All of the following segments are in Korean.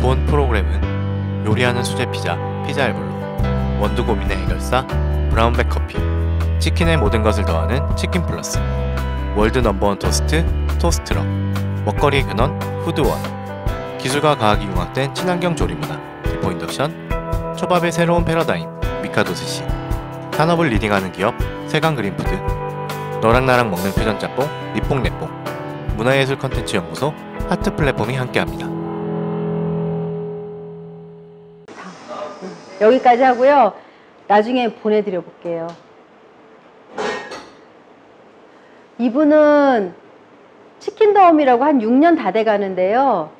본 프로그램은 요리하는 수제 피자, 피자알볼로, 원두 고민의 해결사, 브라운백 커피, 치킨의 모든 것을 더하는 치킨 플러스, 월드 넘버원 토스트, 토스트럭, 먹거리의 근원, 푸드원, 기술과 과학이 융합된 친환경 조리문화, 디포 인덕션, 초밥의 새로운 패러다임, 미카도 스시, 산업을 리딩하는 기업, 세강 그린푸드, 너랑 나랑 먹는 퓨전 짬뽕, 니뽕내뽕, 문화예술 컨텐츠 연구소, 하트 플랫폼이 함께합니다. 여기까지 하고요. 나중에 보내드려 볼게요. 이분은 치킨더움이라고 한 6년 다 돼 가는데요.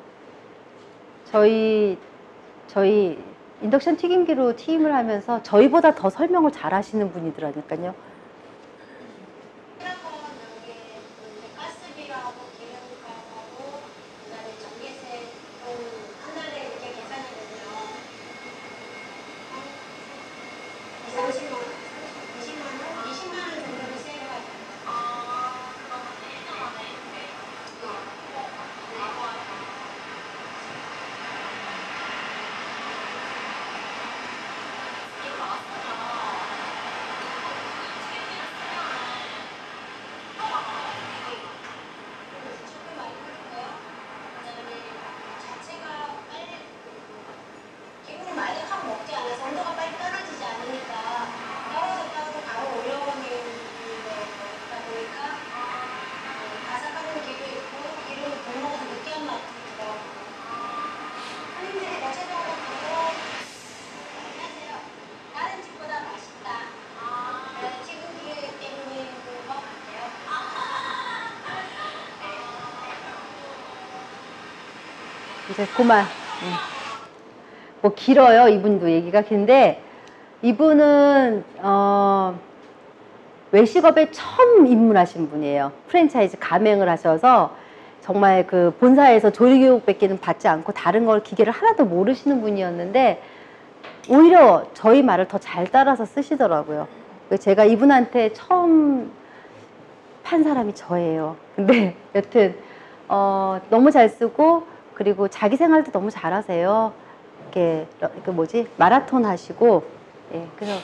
저희 인덕션 튀김기로 튀김을 하면서 저희보다 더 설명을 잘 하시는 분이더라니까요. 이제 그만. 뭐 길어요, 이분도 얘기가. 근데 이분은 외식업에 처음 입문하신 분이에요. 프랜차이즈 가맹을 하셔서 정말 그 본사에서 조리교육밖에는 받지 않고 다른 걸 기계를 하나도 모르시는 분이었는데 오히려 저희 말을 더 잘 따라서 쓰시더라고요. 제가 이분한테 처음 판 사람이 저예요. 근데 여튼 너무 잘 쓰고, 그리고 자기 생활도 너무 잘하세요. 이렇게 마라톤 하시고, 예, 그래서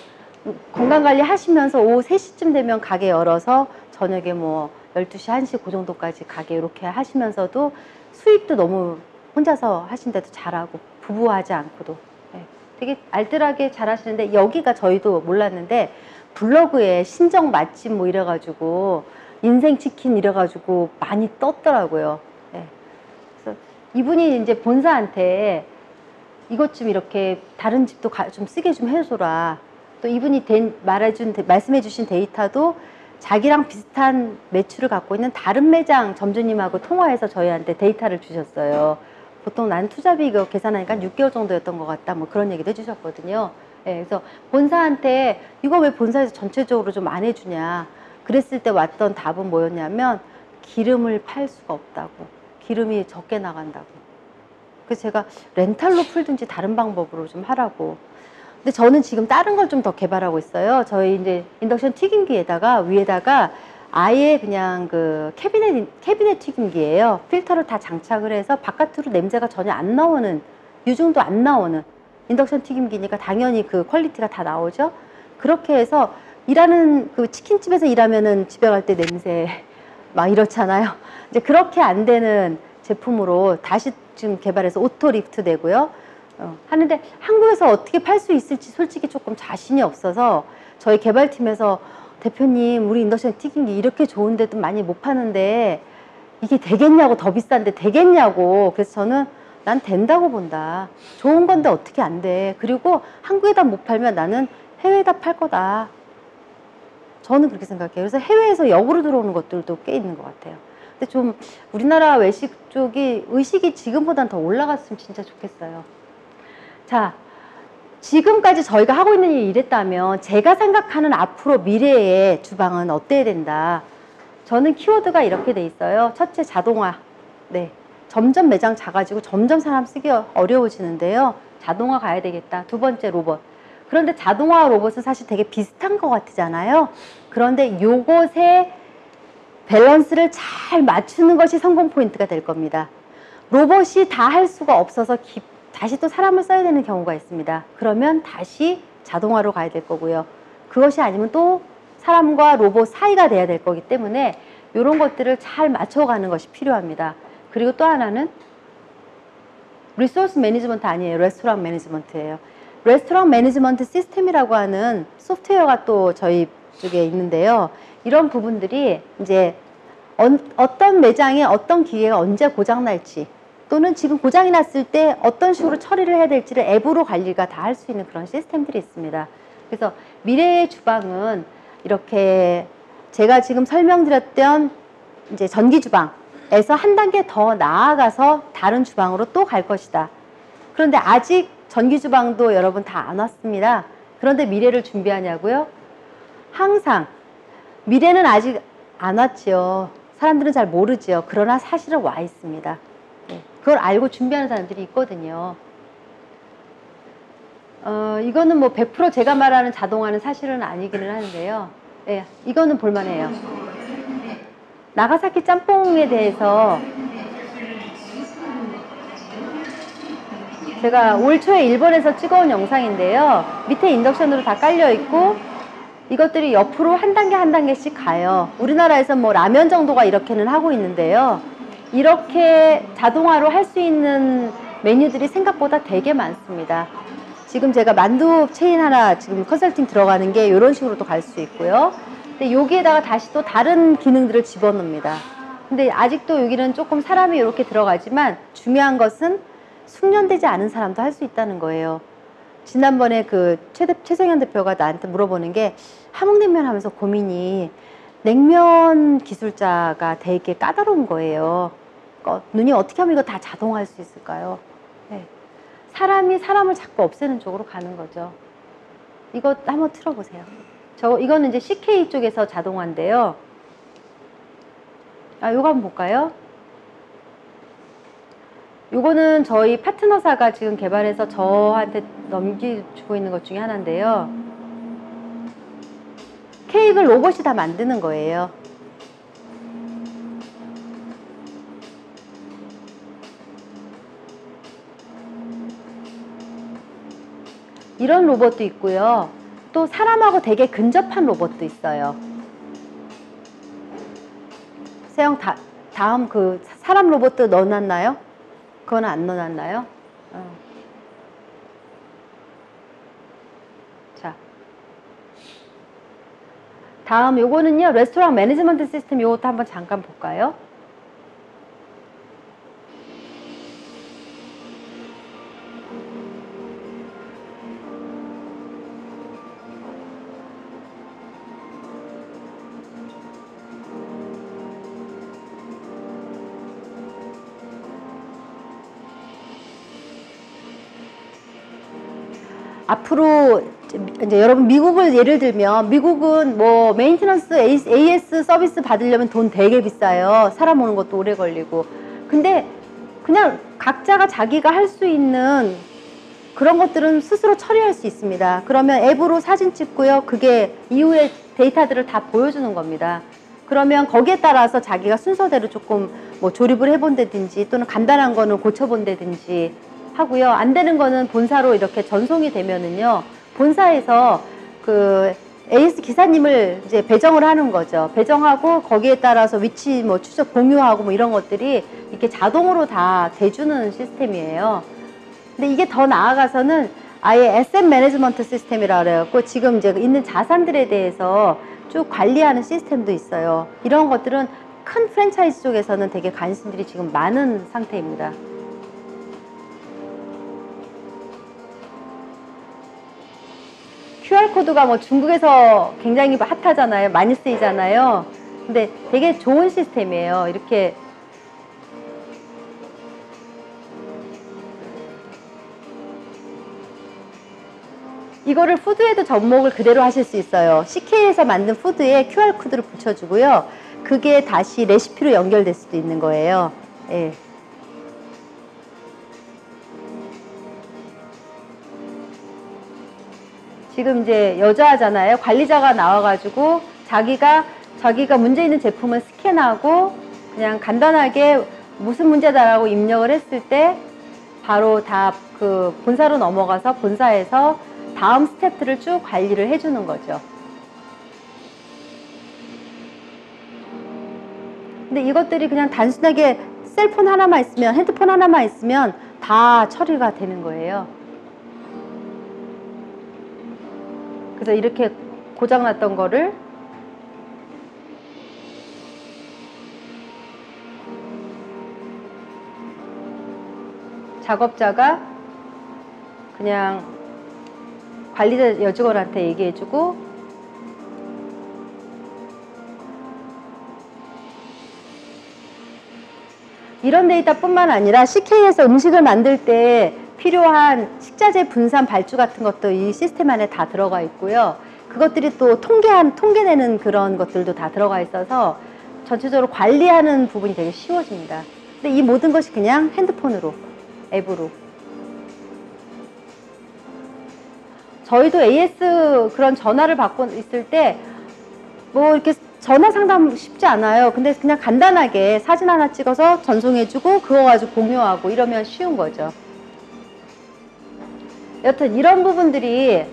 건강관리 하시면서 오후 3시쯤 되면 가게 열어서 저녁에 뭐 12시, 1시 그 정도까지 가게 이렇게 하시면서도 수익도 너무 혼자서 하신데도 잘하고 부부하지 않고도, 예, 되게 알뜰하게 잘 하시는데, 여기가 저희도 몰랐는데 블로그에 신정 맛집 뭐 이래가지고 인생 치킨 이래가지고 많이 떴더라고요. 예. 그래서 이분이 이제 본사한테 이것 좀 이렇게 다른 집도 좀 쓰게 좀 해줘라. 또 이분이 말씀해주신 데이터도 자기랑 비슷한 매출을 갖고 있는 다른 매장 점주님하고 통화해서 저희한테 데이터를 주셨어요. 보통 난 투자비 이거 계산하니까 6개월 정도였던 것 같다, 뭐 그런 얘기도 해주셨거든요. 예, 그래서 본사한테 이거 왜 본사에서 전체적으로 좀 안 해주냐 그랬을 때 왔던 답은 뭐였냐면, 기름을 팔 수가 없다고, 기름이 적게 나간다고. 그래서 제가 렌탈로 풀든지 다른 방법으로 좀 하라고. 근데 저는 지금 다른 걸 좀 더 개발하고 있어요. 저희 이제 인덕션 튀김기에다가 위에다가 아예 그냥 그 캐비넷 튀김기예요. 필터를 다 장착을 해서 바깥으로 냄새가 전혀 안 나오는, 유증도 안 나오는 인덕션 튀김기니까 당연히 그 퀄리티가 다 나오죠. 그렇게 해서 일하는, 그 치킨집에서 일하면은 집에 갈 때 냄새 막 이렇잖아요. 이제 그렇게 안 되는 제품으로 다시 지금 개발해서 오토 리프트 되고요. 하는데 한국에서 어떻게 팔 수 있을지 솔직히 조금 자신이 없어서 저희 개발팀에서, 대표님 우리 인덕션 튀김기 이렇게 좋은데도 많이 못 파는데 이게 되겠냐고, 더 비싼데 되겠냐고. 그래서 저는 난 된다고 본다. 좋은 건데 어떻게 안 돼. 그리고 한국에다 못 팔면 나는 해외에다 팔 거다. 저는 그렇게 생각해요. 그래서 해외에서 역으로 들어오는 것들도 꽤 있는 것 같아요. 근데 좀 우리나라 외식 쪽이 의식이 지금보단 더 올라갔으면 진짜 좋겠어요. 자, 지금까지 저희가 하고 있는 일이 이랬다면 제가 생각하는 앞으로 미래의 주방은 어때야 된다. 저는 키워드가 이렇게 돼 있어요. 첫째, 자동화. 네, 점점 매장 작아지고 점점 사람 쓰기 어려워지는데요. 자동화 가야 되겠다. 두 번째, 로봇. 그런데 자동화와 로봇은 사실 되게 비슷한 것 같잖아요. 그런데 요것의 밸런스를 잘 맞추는 것이 성공 포인트가 될 겁니다. 로봇이 다 할 수가 없어서 다시 또 사람을 써야 되는 경우가 있습니다. 그러면 다시 자동화로 가야 될 거고요. 그것이 아니면 또 사람과 로봇 사이가 돼야 될 거기 때문에 이런 것들을 잘 맞춰가는 것이 필요합니다. 그리고 또 하나는 리소스 매니지먼트 아니에요. 레스토랑 매니지먼트예요. 레스토랑 매니지먼트 시스템이라고 하는 소프트웨어가 또 저희 쪽에 있는데요. 이런 부분들이 이제 어떤 매장에 어떤 기계가 언제 고장날지 또는 지금 고장이 났을 때 어떤 식으로 처리를 해야 될지를 앱으로 관리가 다 할 수 있는 그런 시스템들이 있습니다. 그래서 미래의 주방은 이렇게 제가 지금 설명드렸던 이제 전기 주방에서 한 단계 더 나아가서 다른 주방으로 또 갈 것이다. 그런데 아직 전기 주방도 여러분 다 안 왔습니다. 그런데 미래를 준비하냐고요? 항상 미래는 아직 안 왔지요. 사람들은 잘 모르지요. 그러나 사실은 와 있습니다. 그걸 알고 준비하는 사람들이 있거든요. 이거는 뭐 100% 제가 말하는 자동화는 사실은 아니기는 하는데요. 네, 이거는 볼만해요. 나가사키 짬뽕에 대해서 제가 올 초에 일본에서 찍어온 영상인데요. 밑에 인덕션으로 다 깔려 있고 이것들이 옆으로 한 단계 한 단계씩 가요. 우리나라에서 뭐 라면 정도가 이렇게는 하고 있는데요. 이렇게 자동화로 할 수 있는 메뉴들이 생각보다 되게 많습니다. 지금 제가 만두 체인 하나 지금 컨설팅 들어가는 게 이런 식으로도 갈 수 있고요. 근데 여기에다가 다시 또 다른 기능들을 집어넣습니다. 근데 아직도 여기는 조금 사람이 이렇게 들어가지만 중요한 것은 숙련되지 않은 사람도 할 수 있다는 거예요. 지난번에 그 최성현 대표가 나한테 물어보는 게 함흥냉면 하면서 고민이 냉면 기술자가 되게 까다로운 거예요. 눈이 어떻게 하면 이거 다 자동화할 수 있을까요? 네. 사람이 사람을 자꾸 없애는 쪽으로 가는 거죠. 이거 한번 틀어보세요. 이거는 이제 CK 쪽에서 자동화인데요. 요거 한번 볼까요? 요거는 저희 파트너사가 지금 개발해서 저한테 넘겨주고 있는 것 중에 하나인데요. 케이크를 로봇이 다 만드는 거예요. 이런 로봇도 있고요. 또 사람하고 되게 근접한 로봇도 있어요. 세영 다음 그 사람 로봇도 넣어놨나요? 그건 안 넣어놨나요? 자, 다음 요거는요. 레스토랑 매니지먼트 시스템 요것도 한번 잠깐 볼까요? 앞으로 이제 여러분 미국을 예를 들면 미국은 뭐 메인테넌스 AS 서비스 받으려면 돈 되게 비싸요. 사람 오는 것도 오래 걸리고. 근데 그냥 각자가 자기가 할 수 있는 그런 것들은 스스로 처리할 수 있습니다. 그러면 앱으로 사진 찍고요. 그게 이후에 데이터들을 다 보여주는 겁니다. 그러면 거기에 따라서 자기가 순서대로 조금 뭐 조립을 해본다든지 또는 간단한 거는 고쳐본다든지 하고요. 안 되는 거는 본사로 이렇게 전송이 되면은요. 본사에서 그 AS 기사님을 이제 배정을 하는 거죠. 배정하고 거기에 따라서 위치 뭐 추적 공유하고 뭐 이런 것들이 이렇게 자동으로 다 돼주는 시스템이에요. 근데 이게 더 나아가서는 아예 에셋 매니지먼트 시스템이라 그래갖고 지금 이제 있는 자산들에 대해서 쭉 관리하는 시스템도 있어요. 이런 것들은 큰 프랜차이즈 쪽에서는 되게 관심들이 지금 많은 상태입니다. QR코드가 뭐 중국에서 굉장히 핫하잖아요. 많이 쓰이잖아요. 근데 되게 좋은 시스템이에요. 이렇게 이거를 푸드에도 접목을 그대로 하실 수 있어요. CK에서 만든 푸드에 QR코드를 붙여주고요. 그게 다시 레시피로 연결될 수도 있는 거예요. 예. 지금 이제 여자잖아요. 관리자가 나와가지고 자기가 문제 있는 제품을 스캔하고 그냥 간단하게 무슨 문제다라고 입력을 했을 때 바로 다 그 본사로 넘어가서 본사에서 다음 스텝들을 쭉 관리를 해주는 거죠. 근데 이것들이 그냥 단순하게 셀폰 하나만 있으면, 핸드폰 하나만 있으면 다 처리가 되는 거예요. 그래서 이렇게 고장났던 거를 작업자가 그냥 관리자 여직원한테 얘기해주고 이런 데이터뿐만 아니라 CK에서 음식을 만들 때 필요한 식자재 분산 발주 같은 것도 이 시스템 안에 다 들어가 있고요. 그것들이 또 통계내는 그런 것들도 다 들어가 있어서 전체적으로 관리하는 부분이 되게 쉬워집니다. 근데 이 모든 것이 그냥 핸드폰으로, 앱으로. 저희도 AS 그런 전화를 받고 있을 때 뭐 이렇게 전화 상담 쉽지 않아요. 근데 그냥 간단하게 사진 하나 찍어서 전송해주고 그거 가지고 공유하고 이러면 쉬운 거죠. 여튼 이런 부분들이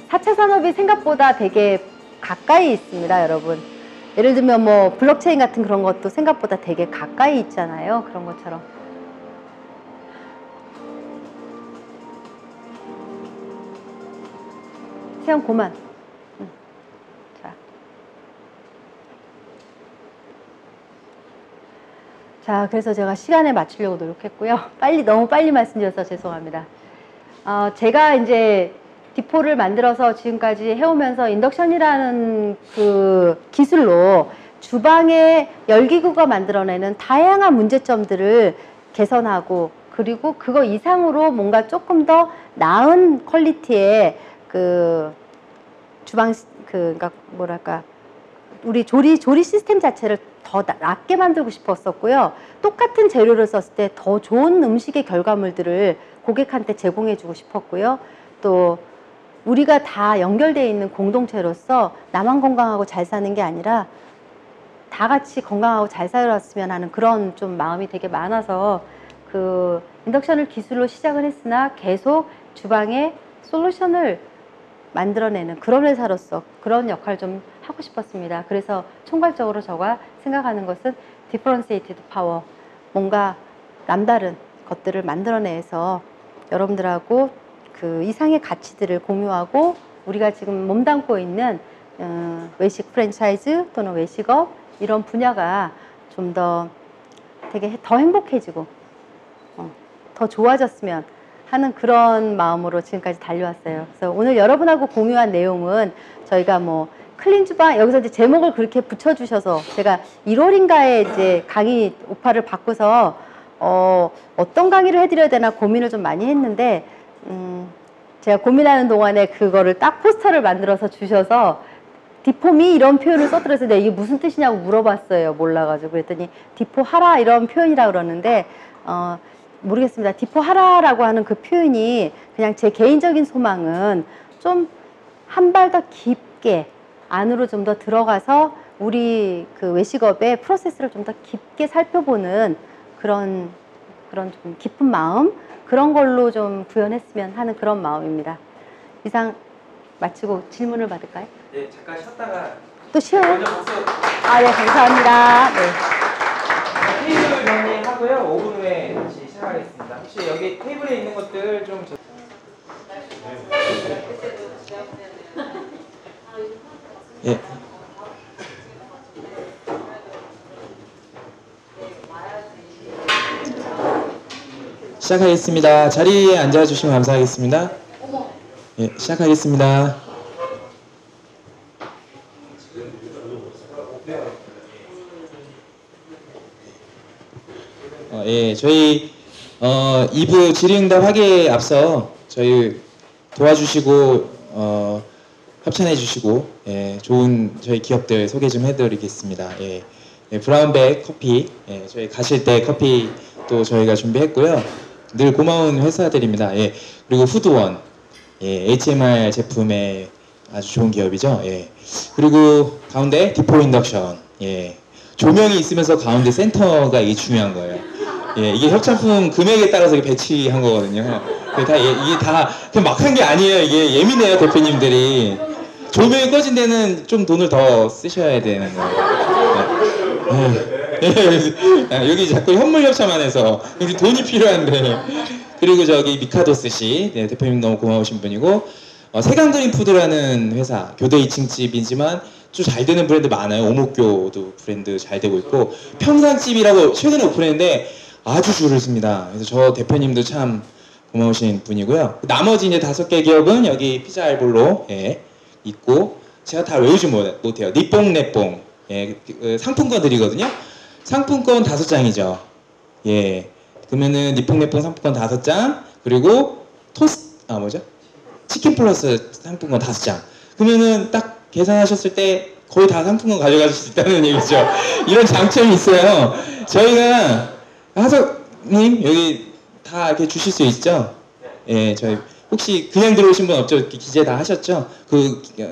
사 차 산업이 생각보다 되게 가까이 있습니다, 여러분. 예를 들면 뭐 블록체인 같은 그런 것도 생각보다 되게 가까이 있잖아요. 그런 것처럼. 세영 고만. 자, 그래서 제가 시간에 맞추려고 노력했고요. 너무 빨리 말씀드려서 죄송합니다. 제가 이제 디포를 만들어서 지금까지 해오면서 인덕션이라는 그 기술로 주방의 열기구가 만들어내는 다양한 문제점들을 개선하고 그리고 그거 이상으로 뭔가 조금 더 나은 퀄리티의 그 주방 그러니까 뭐랄까 우리 조리 시스템 자체를 더 낫게 만들고 싶었었고요. 똑같은 재료를 썼을 때 더 좋은 음식의 결과물들을 고객한테 제공해주고 싶었고요. 또 우리가 다 연결되어 있는 공동체로서 나만 건강하고 잘 사는 게 아니라 다 같이 건강하고 잘 살았으면 하는 그런 좀 마음이 되게 많아서 그 인덕션을 기술로 시작을 했으나 계속 주방에 솔루션을 만들어내는 그런 회사로서 그런 역할을 좀 하고 싶었습니다. 그래서 총괄적으로 제가 생각하는 것은 differentiated power, 뭔가 남다른 것들을 만들어내서 여러분들하고 그 이상의 가치들을 공유하고 우리가 지금 몸담고 있는 외식 프랜차이즈 또는 외식업 이런 분야가 좀 더 되게 더 행복해지고 더 좋아졌으면 하는 그런 마음으로 지금까지 달려왔어요. 그래서 오늘 여러분하고 공유한 내용은 저희가 뭐 클린 주방 여기서 이제 제목을 그렇게 붙여주셔서 제가 1월인가에 이제 강의 오파를 받고서 어떤 강의를 해드려야 되나 고민을 좀 많이 했는데 제가 고민하는 동안에 그거를 딱 포스터를 만들어서 주셔서 디포미 이런 표현을 써드려서 내가 이게 무슨 뜻이냐고 물어봤어요. 몰라가지고 그랬더니 디포하라 이런 표현이라 그러는데 모르겠습니다. 디포하라라고 하는 그 표현이 그냥 제 개인적인 소망은 좀 한 발 더 깊게 안으로 좀 더 들어가서 우리 그 외식업의 프로세스를 좀 더 깊게 살펴보는 그런 좀 깊은 마음 그런 걸로 좀 구현했으면 하는 그런 마음입니다. 이상 마치고 질문을 받을까요? 네, 잠깐 쉬었다가 또 쉬어요? 먼저 박수. 네, 감사합니다. 네. 테이블 정리하고요. 5분 후에 다시 시작하겠습니다. 혹시 여기 테이블에 있는 것들 좀 예. 시작하겠습니다. 자리에 앉아주시면 감사하겠습니다. 예, 시작하겠습니다. 예, 저희 2부 질의응답 하기에 앞서 저희 도와주시고 협찬해 주시고 예, 좋은 저희 기업들 소개 좀 해드리겠습니다. 예, 예, 브라운백 커피 저희 가실 때 커피 또 저희가 준비했고요. 늘 고마운 회사들입니다. 예, 그리고 후드원 HMR 제품의 아주 좋은 기업이죠. 예, 그리고 가운데 디포 인덕션 예. 조명이 있으면서 가운데 센터가 이게 중요한 거예요. 예, 이게 협찬품 금액에 따라서 이게 배치한 거거든요. 이게 다 그냥 막 한 게 아니에요. 이게 예민해요, 대표님들이. 조명이 꺼진 데는 좀 돈을 더 쓰셔야 되는 거예요. 예, 여기 자꾸 현물 협찬만 해서 우리 돈이 필요한데. 그리고 저기 미카도스 씨, 네, 대표님 너무 고마우신 분이고, 세강드림푸드라는 회사, 교대 2층 집이지만 좀 잘 되는 브랜드 많아요. 오목교도 브랜드 잘 되고 있고, 평상집이라고 최근에 오픈했는데 아주 줄을 씁니다. 그래서 저 대표님도 참 고마우신 분이고요. 나머지 이제 5개 기업은 여기 피자 알볼로 예, 있고, 제가 다 외우지 못해요. 니뽕 네뽕 예, 상품권 드리거든요. 상품권 5장이죠. 예, 그러면은 니뽕 네뽕 상품권 5장, 그리고 뭐죠? 치킨 플러스 상품권 5장. 그러면은 딱 계산하셨을 때 거의 다 상품권 가져가실 수 있다는 얘기죠. 이런 장점이 있어요. 저희가 하석님 여기 다 이렇게 주실 수 있죠? 예, 저희 혹시 그냥 들어오신 분 없죠? 기재 다 하셨죠?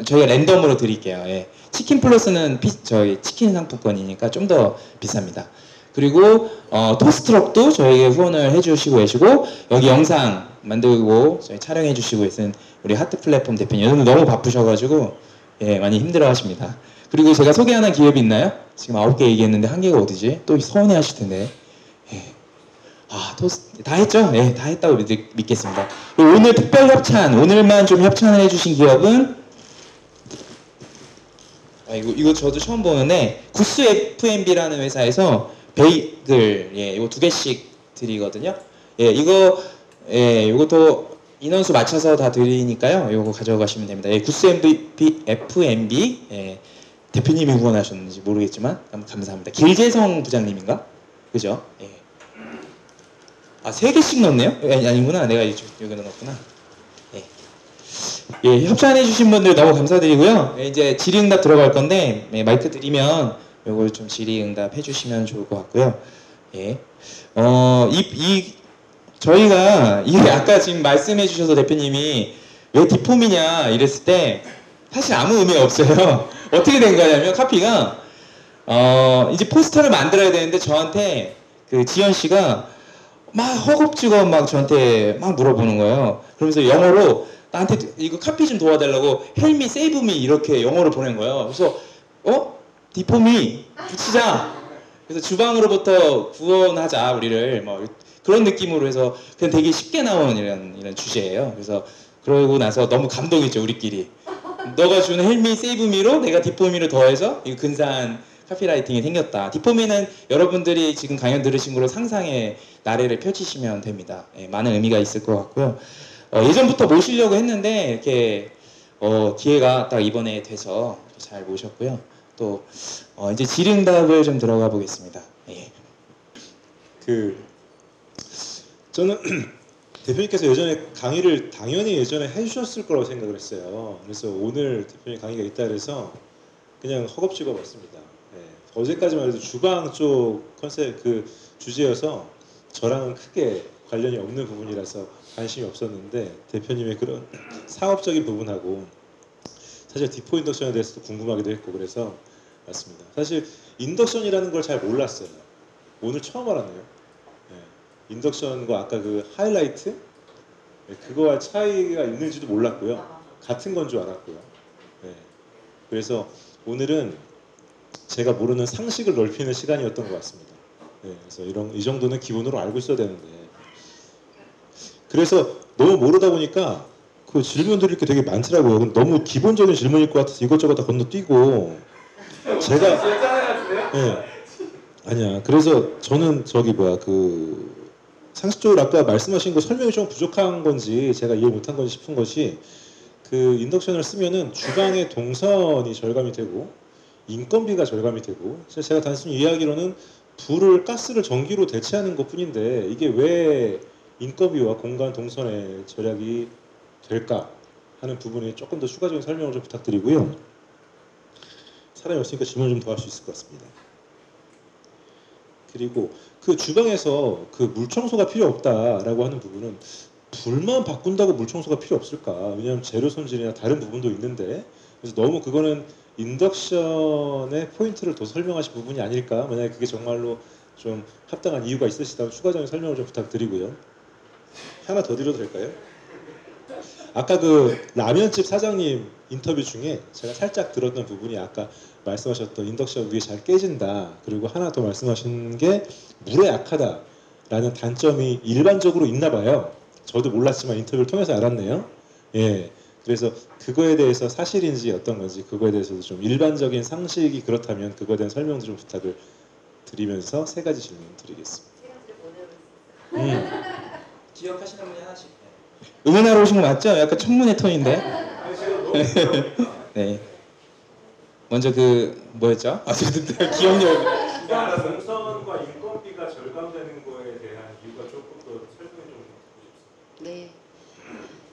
저희가 랜덤으로 드릴게요. 예. 치킨 플러스는 저희 치킨 상품권이니까 좀 더 비쌉니다. 그리고 토스트럭도 저희에게 후원을 해주시고 계시고, 여기 영상 만들고 저희 촬영해 주시고 계신 우리 하트 플랫폼 대표님, 요즘 너무 바쁘셔가지고 예, 많이 힘들어하십니다. 그리고 제가 소개하는 기업이 있나요? 지금 9개 얘기했는데 1개가 어디지? 또 서운해하실 텐데. 예. 다 했죠? 네, 다 했다고 믿겠습니다. 오늘 특별 협찬, 오늘만 좀 협찬을 해주신 기업은 이거 저도 처음 보는데 구스 F&B라는 회사에서 베이글 이거 2개씩 드리거든요. 예, 이것도 인원수 맞춰서 다 드리니까요. 이거 가져가시면 됩니다. 예, 구스 F&B 대표님이 후원하셨는지 모르겠지만 감사합니다. 길재성 부장님인가? 그죠? 예. 3개씩 넣었네요? 아니구나. 내가 여기 넣었구나. 예, 협찬해주신 분들 너무 감사드리고요. 이제 질의응답 들어갈 건데, 마이크 드리면 이걸 좀 질의응답 해주시면 좋을 것 같고요. 예. 저희가, 이게 아까 지금 말씀해주셔서 대표님이 왜 디폼이냐 이랬을 때, 사실 아무 의미가 없어요. 어떻게 된 거냐면, 카피가, 이제 포스터를 만들어야 되는데, 저한테 지연 씨가 막 허겁지겁 막 저한테 막 물어보는 거예요. 그러면서 영어로 나한테 이거 카피 좀 도와달라고 help me, save me 이렇게 영어로 보낸 거예요. 그래서 디폼이 붙이자. 그래서 주방으로부터 구원하자 우리를 뭐 그런 느낌으로 해서 그냥 되게 쉽게 나온 이런 주제예요. 그래서 그러고 나서 너무 감동했죠 우리끼리. 너가 준 help me, save me로 내가 디폼이를 더해서 이 근사한 카피라이팅이 생겼다. 디포미는 여러분들이 지금 강연 들으신 걸로 상상의 나래를 펼치시면 됩니다. 예, 많은 의미가 있을 것 같고요. 예전부터 모시려고 했는데 이렇게 기회가 딱 이번에 돼서 잘 모셨고요. 또 이제 질의응답을 좀 들어가 보겠습니다. 예. 저는 대표님께서 예전에 강의를 당연히 예전에 해주셨을 거라고 생각을 했어요. 그래서 오늘 대표님 강의가 있다 그래서 그냥 허겁지겁 왔습니다. 어제까지만 해도 주방 쪽 컨셉 주제여서 저랑은 크게 관련이 없는 부분이라서 관심이 없었는데 대표님의 그런 사업적인 부분하고 사실 디포 인덕션에 대해서도 궁금하기도 했고 그래서 왔습니다. 사실 인덕션이라는 걸 잘 몰랐어요. 오늘 처음 알았네요. 인덕션과 아까 하이라이트 그거와 차이가 있는지도 몰랐고요. 같은 건 줄 알았고요. 그래서 오늘은 제가 모르는 상식을 넓히는 시간이었던 것 같습니다. 그래서 이 정도는 기본으로 알고 있어야 되는데 그래서 너무 모르다 보니까 질문 드릴 게 되게 많더라고요. 너무 기본적인 질문일 것 같아서 이것저것 다 건너뛰고 제가 아니야. 그래서 저는 상식적으로 아까 말씀하신 거 설명이 좀 부족한 건지 제가 이해 못한 건지 싶은 것이 인덕션을 쓰면은 주방의 동선이 절감이 되고 인건비가 절감이 되고 제가 단순히 이야기로는 가스를 전기로 대체하는 것 뿐인데 이게 왜 인건비와 공간 동선의 절약이 될까 하는 부분에 조금 더 추가적인 설명을 좀 부탁드리고요. 사람이 없으니까 질문을 좀 더 할 수 있을 것 같습니다. 그리고 주방에서 물 청소가 필요 없다라고 하는 부분은 불만 바꾼다고 물 청소가 필요 없을까? 왜냐하면 재료 손질이나 다른 부분도 있는데 그래서 너무 그거는 인덕션의 포인트를 더 설명하실 부분이 아닐까. 만약에 그게 정말로 좀 합당한 이유가 있으시다면 추가적인 설명을 좀 부탁드리고요. 하나 더 드려도 될까요? 아까 그 라면집 사장님 인터뷰 중에 제가 살짝 들었던 부분이 아까 말씀하셨던 인덕션 위에 잘 깨진다. 그리고 하나 더 말씀하신 게 물에 약하다라는 단점이 일반적으로 있나 봐요. 저도 몰랐지만 인터뷰를 통해서 알았네요. 예. 그래서 그거에 대해서 사실인지 어떤 건지 그거에 대해서도 좀 일반적인 상식이 그렇다면 그거에 대한 설명도 좀 부탁을 드리면서 세 가지 질문 드리겠습니다. 기억하시는 분이 하나씩. 응원하러 오신 거 맞죠? 약간 청문회 톤인데. 네. 먼저 그 뭐였죠? 아, 저도 기억력. 동선과 인건비가 절감되는 거에 대한 이유가 조금 더 설명해 좀 주십시오. 네.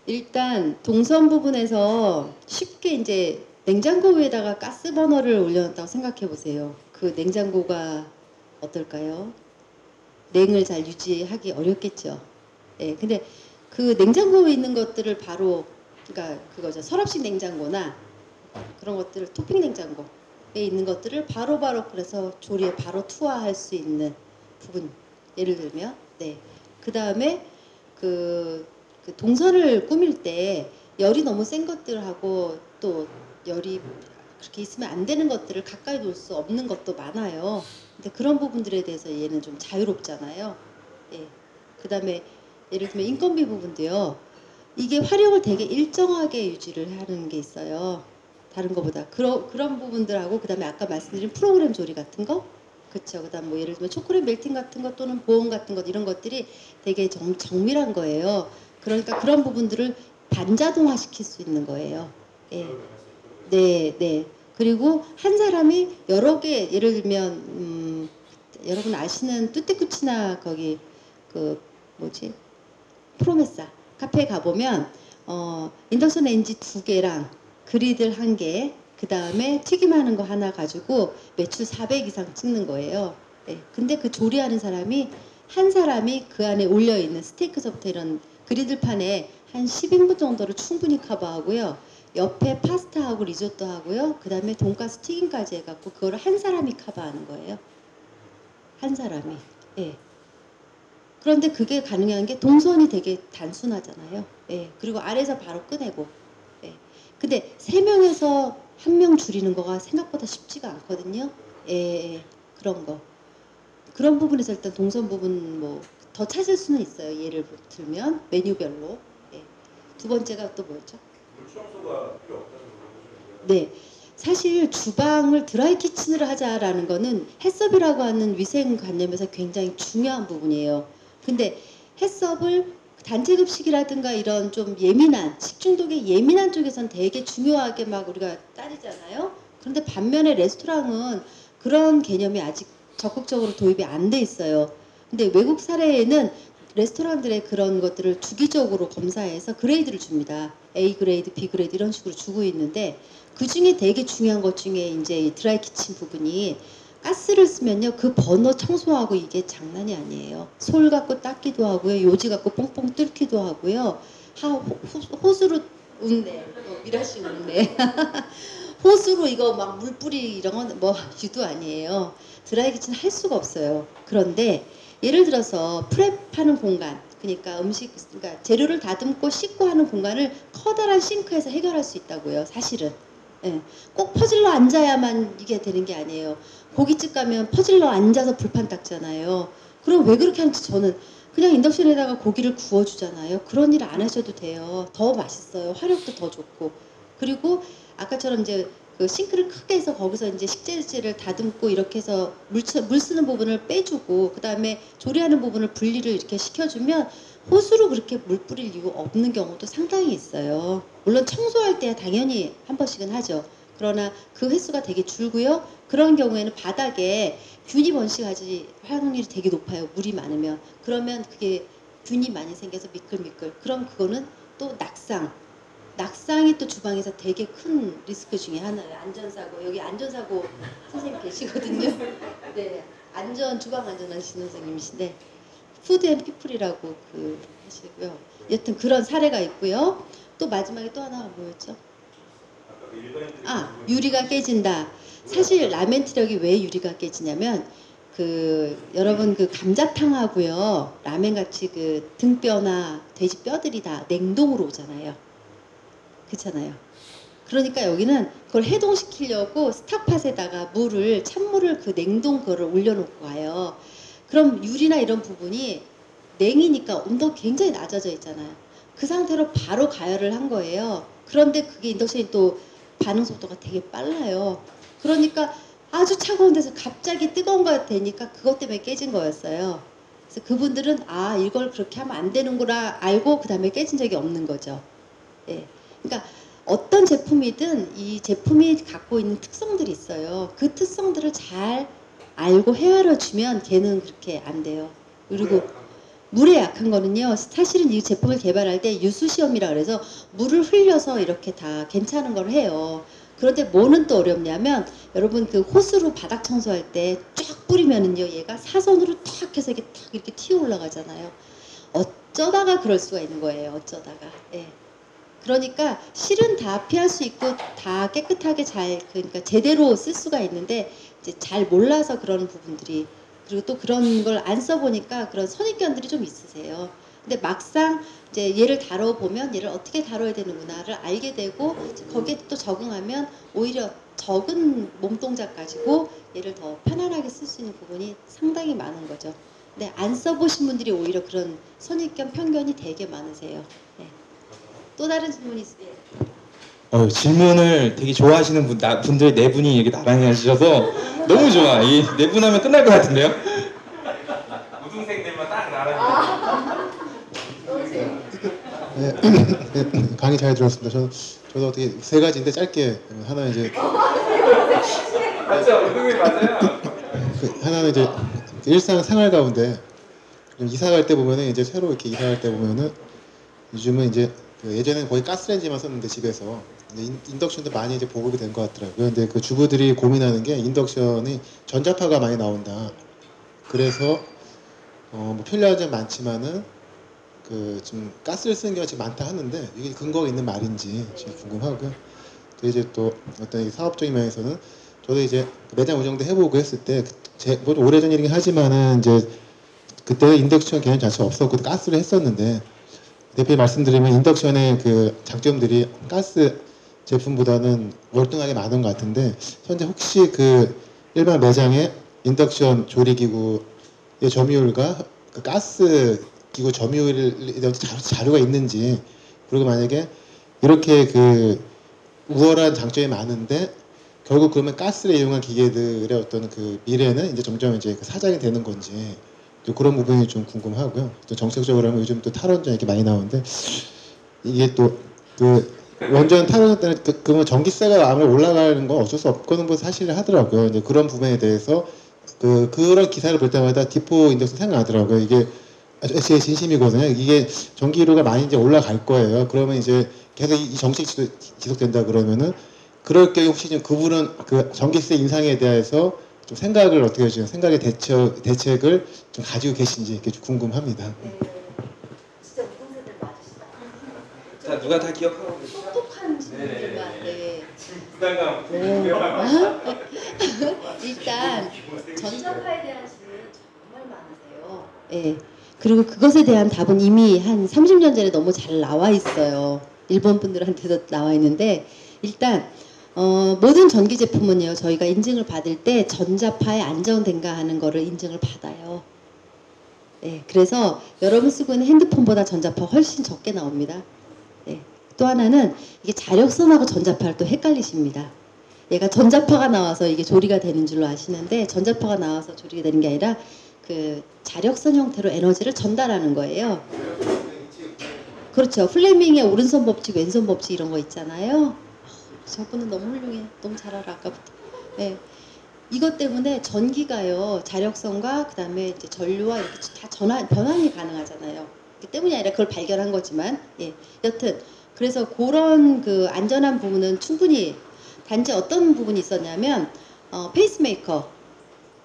일단 동선 부분에서 쉽게 이제 냉장고 위에다가 가스 버너를 올려놨다고 생각해 보세요. 그 냉장고가 어떨까요? 냉을 잘 유지하기 어렵겠죠. 예, 근데 그 냉장고에 있는 것들을 바로, 그러니까 그거죠. 서랍식 냉장고나 그런 것들을 토핑 냉장고에 있는 것들을 바로바로 그래서 조리에 바로 투하할 수 있는 부분. 예를 들면, 네. 그 다음에 그 동선을 꾸밀 때 열이 너무 센 것들하고 또 열이 그렇게 있으면 안 되는 것들을 가까이 놓을 수 없는 것도 많아요. 근데 그런 부분들에 대해서 얘는 좀 자유롭잖아요. 예. 그 다음에 예를 들면 인건비 부분도요. 이게 화력을 되게 일정하게 유지를 하는 게 있어요. 다른 것보다. 그런 부분들하고 그 다음에 아까 말씀드린 프로그램 조리 같은 거, 그쵸. 그 다음 뭐 예를 들면 초콜릿 멜팅 같은 것 또는 보온 같은 것 이런 것들이 되게 정밀한 거예요. 그러니까 그런 부분들을 반자동화 시킬 수 있는 거예요. 예. 네, 네. 그리고 한 사람이 여러 개, 예를 들면 여러분 아시는 뚜띠쿠치나 거기 그 뭐지 프로메사 카페에 가보면 인덕션 레인지 2개랑 그리들 1개, 그 다음에 튀김하는 거 하나 가지고 매출 400 이상 찍는 거예요. 네. 근데 그 조리하는 사람이 한 사람이 그 안에 올려 있는 스테이크부터 이런 그리들판에 한 10인분 정도를 충분히 커버하고요. 옆에 파스타하고 리조또 하고요. 그 다음에 돈가스 튀김까지 해갖고 그거를 한 사람이 커버하는 거예요. 한 사람이. 예. 그런데 그게 가능한 게 동선이 되게 단순하잖아요. 예. 그리고 아래에서 바로 꺼내고. 예. 근데 3명에서 1명 줄이는 거가 생각보다 쉽지가 않거든요. 예. 예. 그런 거. 그런 부분에서 일단 동선 부분 뭐 더 찾을 수는 있어요. 예를 들면 메뉴별로. 예. 두 번째가 또 뭐였죠? 물청소가 필요 없다는 거죠. 네. 사실 주방을 드라이 키친으로 하자라는 거는 햇섭이라고 하는 위생관념에서 굉장히 중요한 부분이에요. 근데 햇섭을 단체급식이라든가 이런 좀 예민한, 식중독에 예민한 쪽에선 되게 중요하게 막 우리가 따지잖아요. 그런데 반면에 레스토랑은 그런 개념이 아직 적극적으로 도입이 안 돼 있어요. 근데 외국 사례에는 레스토랑들의 그런 것들을 주기적으로 검사해서 그레이드를 줍니다. A 그레이드, B 그레이드 이런 식으로 주고 있는데 그 중에 되게 중요한 것 중에 이제 이 드라이 키친 부분이 가스를 쓰면요. 그 버너 청소하고 이게 장난이 아니에요. 솔 갖고 닦기도 하고요. 요지 갖고 뽕뽕 뚫기도 하고요. 호수로 웅내, 미라씨 웅내. 호수로 이거 막 물 뿌리 이런 건 뭐 유도 아니에요. 드라이 키친 할 수가 없어요. 그런데 예를 들어서 프랩하는 공간, 그러니까 그러니까 재료를 다듬고 씻고 하는 공간을 커다란 싱크에서 해결할 수 있다고요. 사실은. 예. 꼭 퍼질러 앉아야만 이게 되는 게 아니에요. 고깃집 가면 퍼질러 앉아서 불판 닦잖아요. 그럼 왜 그렇게 하는지 저는 그냥 인덕션에다가 고기를 구워주잖아요. 그런 일 안 하셔도 돼요. 더 맛있어요. 화력도 더 좋고. 그리고 아까처럼 이제 그 싱크를 크게 해서 거기서 이제 식재질을 다듬고 이렇게 해서 물 쓰는 부분을 빼주고 그 다음에 조리하는 부분을 분리를 이렇게 시켜주면 호수로 그렇게 물 뿌릴 이유 없는 경우도 상당히 있어요. 물론 청소할 때 당연히 한 번씩은 하죠. 그러나 그 횟수가 되게 줄고요. 그런 경우에는 바닥에 균이 번식하지 확률이 되게 높아요. 물이 많으면. 그러면 그게 균이 많이 생겨서 미끌미끌. 그럼 그거는 또 낙상이 또 주방에서 되게 큰 리스크 중에 하나예요. 안전사고. 여기 안전사고 선생님 계시거든요. 네, 주방 안전하시는 선생님이신데 푸드 앤 피플이라고 그 하시고요. 여튼 그런 사례가 있고요. 또 마지막에 또 하나 뭐였죠? 유리가 깨진다. 사실 라멘 티력이 왜 유리가 깨지냐면 여러분 감자탕하고요 라멘 같이 등뼈나 돼지 뼈들이 다 냉동으로 오잖아요. 그렇잖아요. 그러니까 여기는 그걸 해동시키려고 스탁팟에다가 찬물을 냉동 그거를 올려놓고 가요. 그럼 유리나 이런 부분이 냉이니까 온도가 굉장히 낮아져 있잖아요. 그 상태로 바로 가열을 한 거예요. 그런데 그게 인덕션이 또 반응 속도가 되게 빨라요. 그러니까 아주 차가운 데서 갑자기 뜨거운 거 되니까 그것 때문에 깨진 거였어요. 그래서 그분들은 이걸 그렇게 하면 안 되는구나 알고 그 다음에 깨진 적이 없는 거죠. 예. 그러니까 어떤 제품이든 이 제품이 갖고 있는 특성들이 있어요. 그 특성들을 잘 알고 헤아려 주면 걔는 그렇게 안 돼요. 그리고 물에 약한 거는요. 사실은 이 제품을 개발할 때 유수시험이라 그래서 물을 흘려서 이렇게 다 괜찮은 걸 해요. 그런데 뭐는 또 어렵냐면 여러분 호스로 바닥 청소할 때 쫙 뿌리면은요. 얘가 사선으로 탁 해서 이렇게 튀어 올라가잖아요. 어쩌다가 그럴 수가 있는 거예요. 어쩌다가. 예. 그러니까 실은 다 피할 수 있고 다 깨끗하게 그러니까 제대로 쓸 수가 있는데 이제 잘 몰라서 그런 부분들이 그리고 또 그런 걸 안 써보니까 그런 선입견들이 좀 있으세요. 근데 막상 이제 얘를 다뤄보면 얘를 어떻게 다뤄야 되는구나를 알게 되고 거기에 또 적응하면 오히려 적은 몸동작 가지고 얘를 더 편안하게 쓸 수 있는 부분이 상당히 많은 거죠. 근데 안 써보신 분들이 오히려 그런 선입견, 편견이 되게 많으세요. 네. 또 다른 질문이 있으세요? 질문을 되게 좋아하시는 분들 네 분이 이렇게 나란히 하셔서 너무 좋아. 이 네 분 하면 끝날 것 같은데요? 우등생들만 딱 나란히. 네, 강의 잘 들었습니다. 저도 어떻게 세 가지인데 짧게 하나 이제 맞죠? 우등생 맞아요. 하나는 이제 일상 생활 가운데 이사 갈 때 보면은 이제 새로 이렇게 이사 갈 때 보면은 요즘은 이제 예전에는 거의 가스레인지만 썼는데 집에서 인덕션도 많이 이제 보급이 된 것 같더라고요. 근데 그 주부들이 고민하는 게 인덕션이 전자파가 많이 나온다. 그래서 뭐 편리한 점 많지만은 좀 가스를 쓰는 경우가 지금 많다 하는데 이게 근거가 있는 말인지 지금 궁금하고요. 또 이제 또 어떤 사업적인 면에서는 저도 이제 매장 운영도 해보고 했을 때 뭐 오래전 일이긴 하지만은 이제 그때 인덕션 개념 자체가 없었고 가스를 했었는데 대표님 말씀드리면 인덕션의 장점들이 가스 제품보다는 월등하게 많은 것 같은데 현재 혹시 일반 매장에 인덕션 조리기구의 점유율과 가스 기구 점유율에 대한 자료가 있는지 그리고 만약에 이렇게 우월한 장점이 많은데 결국 그러면 가스를 이용한 기계들의 어떤 미래는 이제 점점 이제 사장이 되는 건지 또 그런 부분이 좀 궁금하고요. 또 정책적으로 하면 요즘 또 탈원전 이렇게 많이 나오는데 이게 또 원전 탈원전 때는 그러면 전기세가 아무래도 올라가는 건 어쩔 수 없거든 뭐 사실을 하더라고요. 이제 그런 부분에 대해서 그런 기사를 볼 때마다 디포 인덱스 생각나더라고요. 이게 제 진심이거든요. 이게 전기료가 많이 이제 올라갈 거예요. 그러면 이제 계속 이 정책이 지속된다 그러면은 그럴 경우 혹시 좀 그분은 전기세 인상에 대해서 좀 생각을 어떻게 해주세요? 생각의 대책을 좀 가지고 계신지 이렇게 좀 궁금합니다. 네. 진짜 우등생들 맞으시다. 자, 누가 다 기억하고 똑똑한 질문들만. 네. 부담감. 일단 전자파에 대한 질문은 정말 많으세요. 예. 그리고 그것에 대한 답은 이미 한 30년 전에 너무 잘 나와 있어요. 일본 분들한테도 나와 있는데 일단 모든 전기 제품은요 저희가 인증을 받을 때 전자파에 안정된가 하는 거를 인증을 받아요. 예, 그래서 여러분 쓰고 있는 핸드폰보다 전자파 훨씬 적게 나옵니다. 예, 또 하나는 이게 자력선하고 전자파를 또 헷갈리십니다. 얘가 전자파가 나와서 이게 조리가 되는 줄로 아시는데 전자파가 나와서 조리가 되는 게 아니라 자력선 형태로 에너지를 전달하는 거예요. 그렇죠. 플레밍의 오른손 법칙, 왼손 법칙 이런 거 있잖아요. 저분은 너무 훌륭해. 너무 잘 알아 아까부터. 네. 이것 때문에 전기가요 자력선과 그 다음에 이제 전류와 이렇게 다 변환이 가능하잖아요. 그 때문이 아니라 그걸 발견한 거지만 예. 여튼 그래서 그런 안전한 부분은 충분히 단지 어떤 부분이 있었냐면 페이스메이커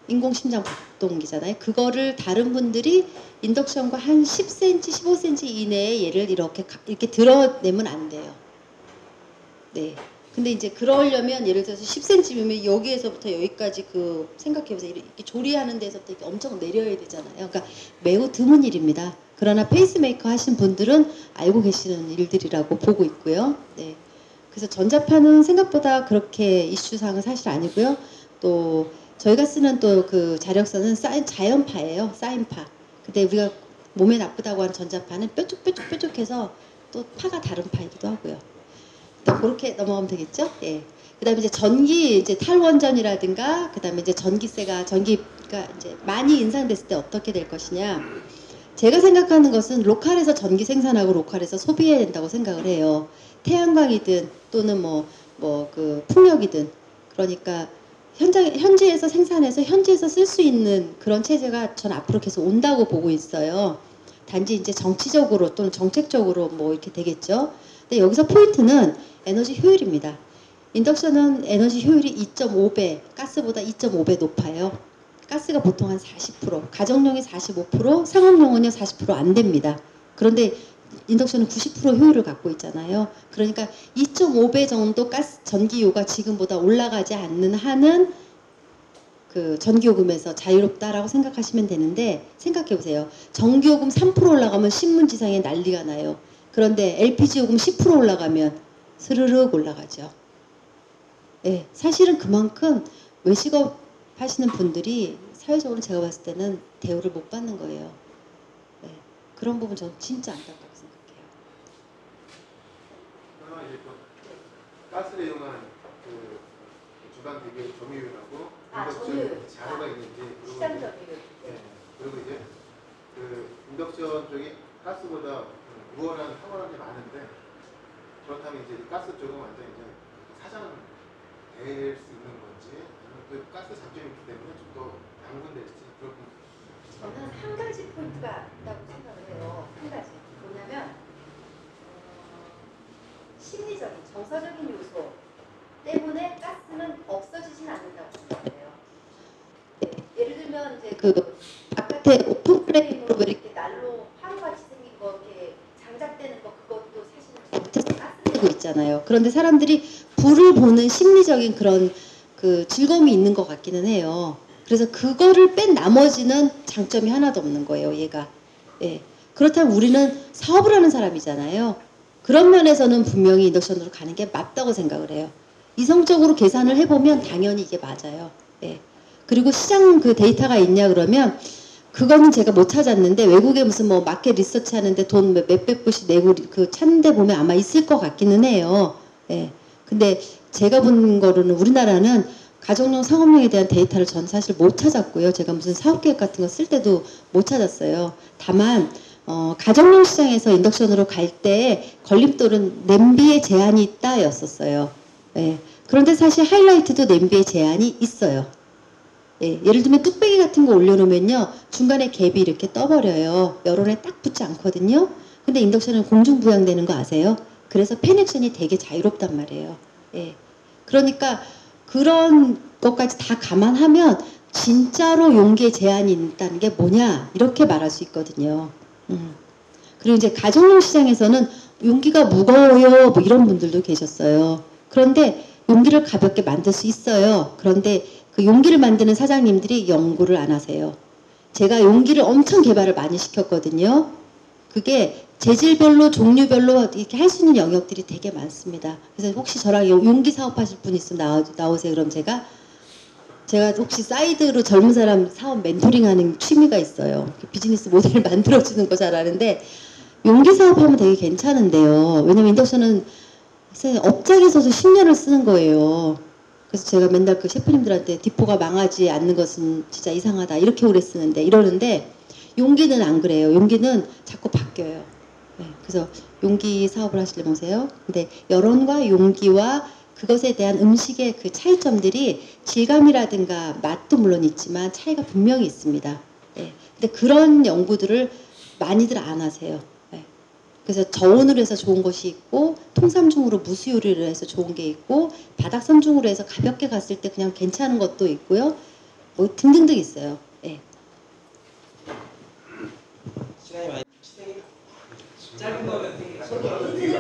인공심장 박동기잖아요. 그거를 다른 분들이 인덕션과 한 10cm, 15cm 이내에 얘를 이렇게 드러내면 안 돼요. 네. 근데 이제 그러려면 예를 들어서 10cm면 여기에서부터 여기까지 그 생각해보세요. 이렇게 조리하는 데서부터 이렇게 엄청 내려야 되잖아요. 그러니까 매우 드문 일입니다. 그러나 페이스메이커 하신 분들은 알고 계시는 일들이라고 보고 있고요. 네. 그래서 전자파는 생각보다 그렇게 이슈사항은 사실 아니고요. 또 저희가 쓰는 또 그 자력선은 자연파예요. 사인파. 근데 우리가 몸에 나쁘다고 하는 전자파는 뾰족뾰족뾰족해서 또 파가 다른 파이기도 하고요. 또 그렇게 넘어가면 되겠죠? 예. 그다음에 이제 전기 이제 탈원전이라든가 그다음에 이제 전기가 이제 많이 인상됐을 때 어떻게 될 것이냐. 제가 생각하는 것은 로컬에서 전기 생산하고 로컬에서 소비해야 된다고 생각을 해요. 태양광이든 또는 그 풍력이든 그러니까 현지에서 생산해서 현지에서 쓸 수 있는 그런 체제가 전 앞으로 계속 온다고 보고 있어요. 단지 이제 정치적으로 또는 정책적으로 뭐 이렇게 되겠죠. 근데 여기서 포인트는 에너지 효율입니다. 인덕션은 에너지 효율이 2.5배, 가스보다 2.5배 높아요. 가스가 보통 한 40%, 가정용이 45%, 상업용은요 40% 안 됩니다. 그런데 인덕션은 90% 효율을 갖고 있잖아요. 그러니까 2.5배 정도 전기요가 지금보다 올라가지 않는 한은 그 전기요금에서 자유롭다라고 생각하시면 되는데 생각해 보세요. 전기요금 3% 올라가면 신문지상에 난리가 나요. 그런데 LPG요금 10% 올라가면 스르륵 올라가죠. 네, 사실은 그만큼 외식업 하시는 분들이 사회적으로 제가 봤을 때는 대우를 못 받는 거예요. 네, 그런 부분 저는 진짜 안타깝다고 생각해요. 그러나 이제 가스를 이용한 그 주방 대비 점유율하고 인덕션 자료가 있는지 시장 점유율. 네. 그리고 이제 그 인덕션 쪽이 가스보다 무원한 탁월한 게 많은데 그렇다면 이제 가스 쪽은 완전 이제 사장될 수 있는 건지 아니면 그 가스 장점이 있기 때문에 좀 더 양분될지 그렇게. 저는 한 가지 포인트가 있다고 생각을 해요. 한 가지. 뭐냐면 심리적인, 정서적인 요소 때문에 가스는 없어지진 않는다고 생각해요. 네, 예를 들면 이제 그 바깥에 오픈 프레임으로 왜 이렇게 난로 화로같이 생긴 거 이렇게 장작되는 거 그것도 사실은 가스 내고 있잖아요. 그런데 사람들이 불을 보는 심리적인 그런 그 즐거움이 있는 것 같기는 해요. 그래서 그거를 뺀 나머지는 장점이 하나도 없는 거예요, 얘가. 예. 그렇다면 우리는 사업을 하는 사람이잖아요. 그런 면에서는 분명히 인덕션으로 가는 게 맞다고 생각을 해요. 이성적으로 계산을 해보면 당연히 이게 맞아요. 예. 그리고 시장 그 데이터가 있냐 그러면 그거는 제가 못 찾았는데 외국에 무슨 뭐 마켓 리서치 하는데 돈 몇백 불씩 내고 그 찾는데 보면 아마 있을 것 같기는 해요. 예. 근데 제가 본 거로는 우리나라는 가정용 상업용에 대한 데이터를 전 사실 못 찾았고요. 제가 무슨 사업계획 같은 거 쓸 때도 못 찾았어요. 다만 가정용 시장에서 인덕션으로 갈 때 걸림돌은 냄비에 제한이 있다 였었어요. 예. 그런데 사실 하이라이트도 냄비에 제한이 있어요. 예. 예를 들면 뚝배기 같은 거 올려놓으면요. 중간에 갭이 이렇게 떠버려요. 여론에 딱 붙지 않거든요. 근데 인덕션은 공중부양되는 거 아세요? 그래서 팬 액션이 되게 자유롭단 말이에요. 예. 그러니까 그런 것까지 다 감안하면 진짜로 용기에 제한이 있다는 게 뭐냐 이렇게 말할 수 있거든요. 그리고 이제 가정용 시장에서는 용기가 무거워요 뭐 이런 분들도 계셨어요. 그런데 용기를 가볍게 만들 수 있어요. 그런데 그 용기를 만드는 사장님들이 연구를 안 하세요. 제가 용기를 엄청 개발을 많이 시켰거든요. 그게 재질별로 종류별로 이렇게 할 수 있는 영역들이 되게 많습니다. 그래서 혹시 저랑 용기 사업하실 분 있으면 나오세요. 그럼 제가 혹시 사이드로 젊은 사람 사업 멘토링하는 취미가 있어요. 비즈니스 모델을 만들어주는 거 잘 아는데 용기 사업하면 되게 괜찮은데요. 왜냐면 인덕션은 업장에서도 10년을 쓰는 거예요. 그래서 제가 맨날 그 셰프님들한테 디포가 망하지 않는 것은 진짜 이상하다 이렇게 오래 쓰는데 이러는데 용기는 안 그래요. 용기는 자꾸 바뀌어요. 네, 그래서 용기 사업을 하시려면 오세요. 근데 여론과 용기와 그것에 대한 음식의 그 차이점들이 질감이라든가 맛도 물론 있지만 차이가 분명히 있습니다. 네, 근데 그런 연구들을 많이들 안 하세요. 네, 그래서 저온으로 해서 좋은 것이 있고 통삼중으로 무수 요리를 해서 좋은 게 있고 바닥 선중으로 해서 가볍게 갔을 때 그냥 괜찮은 것도 있고요. 뭐 등등등 있어요. 네. 시간이 많이 짧은 거면 되게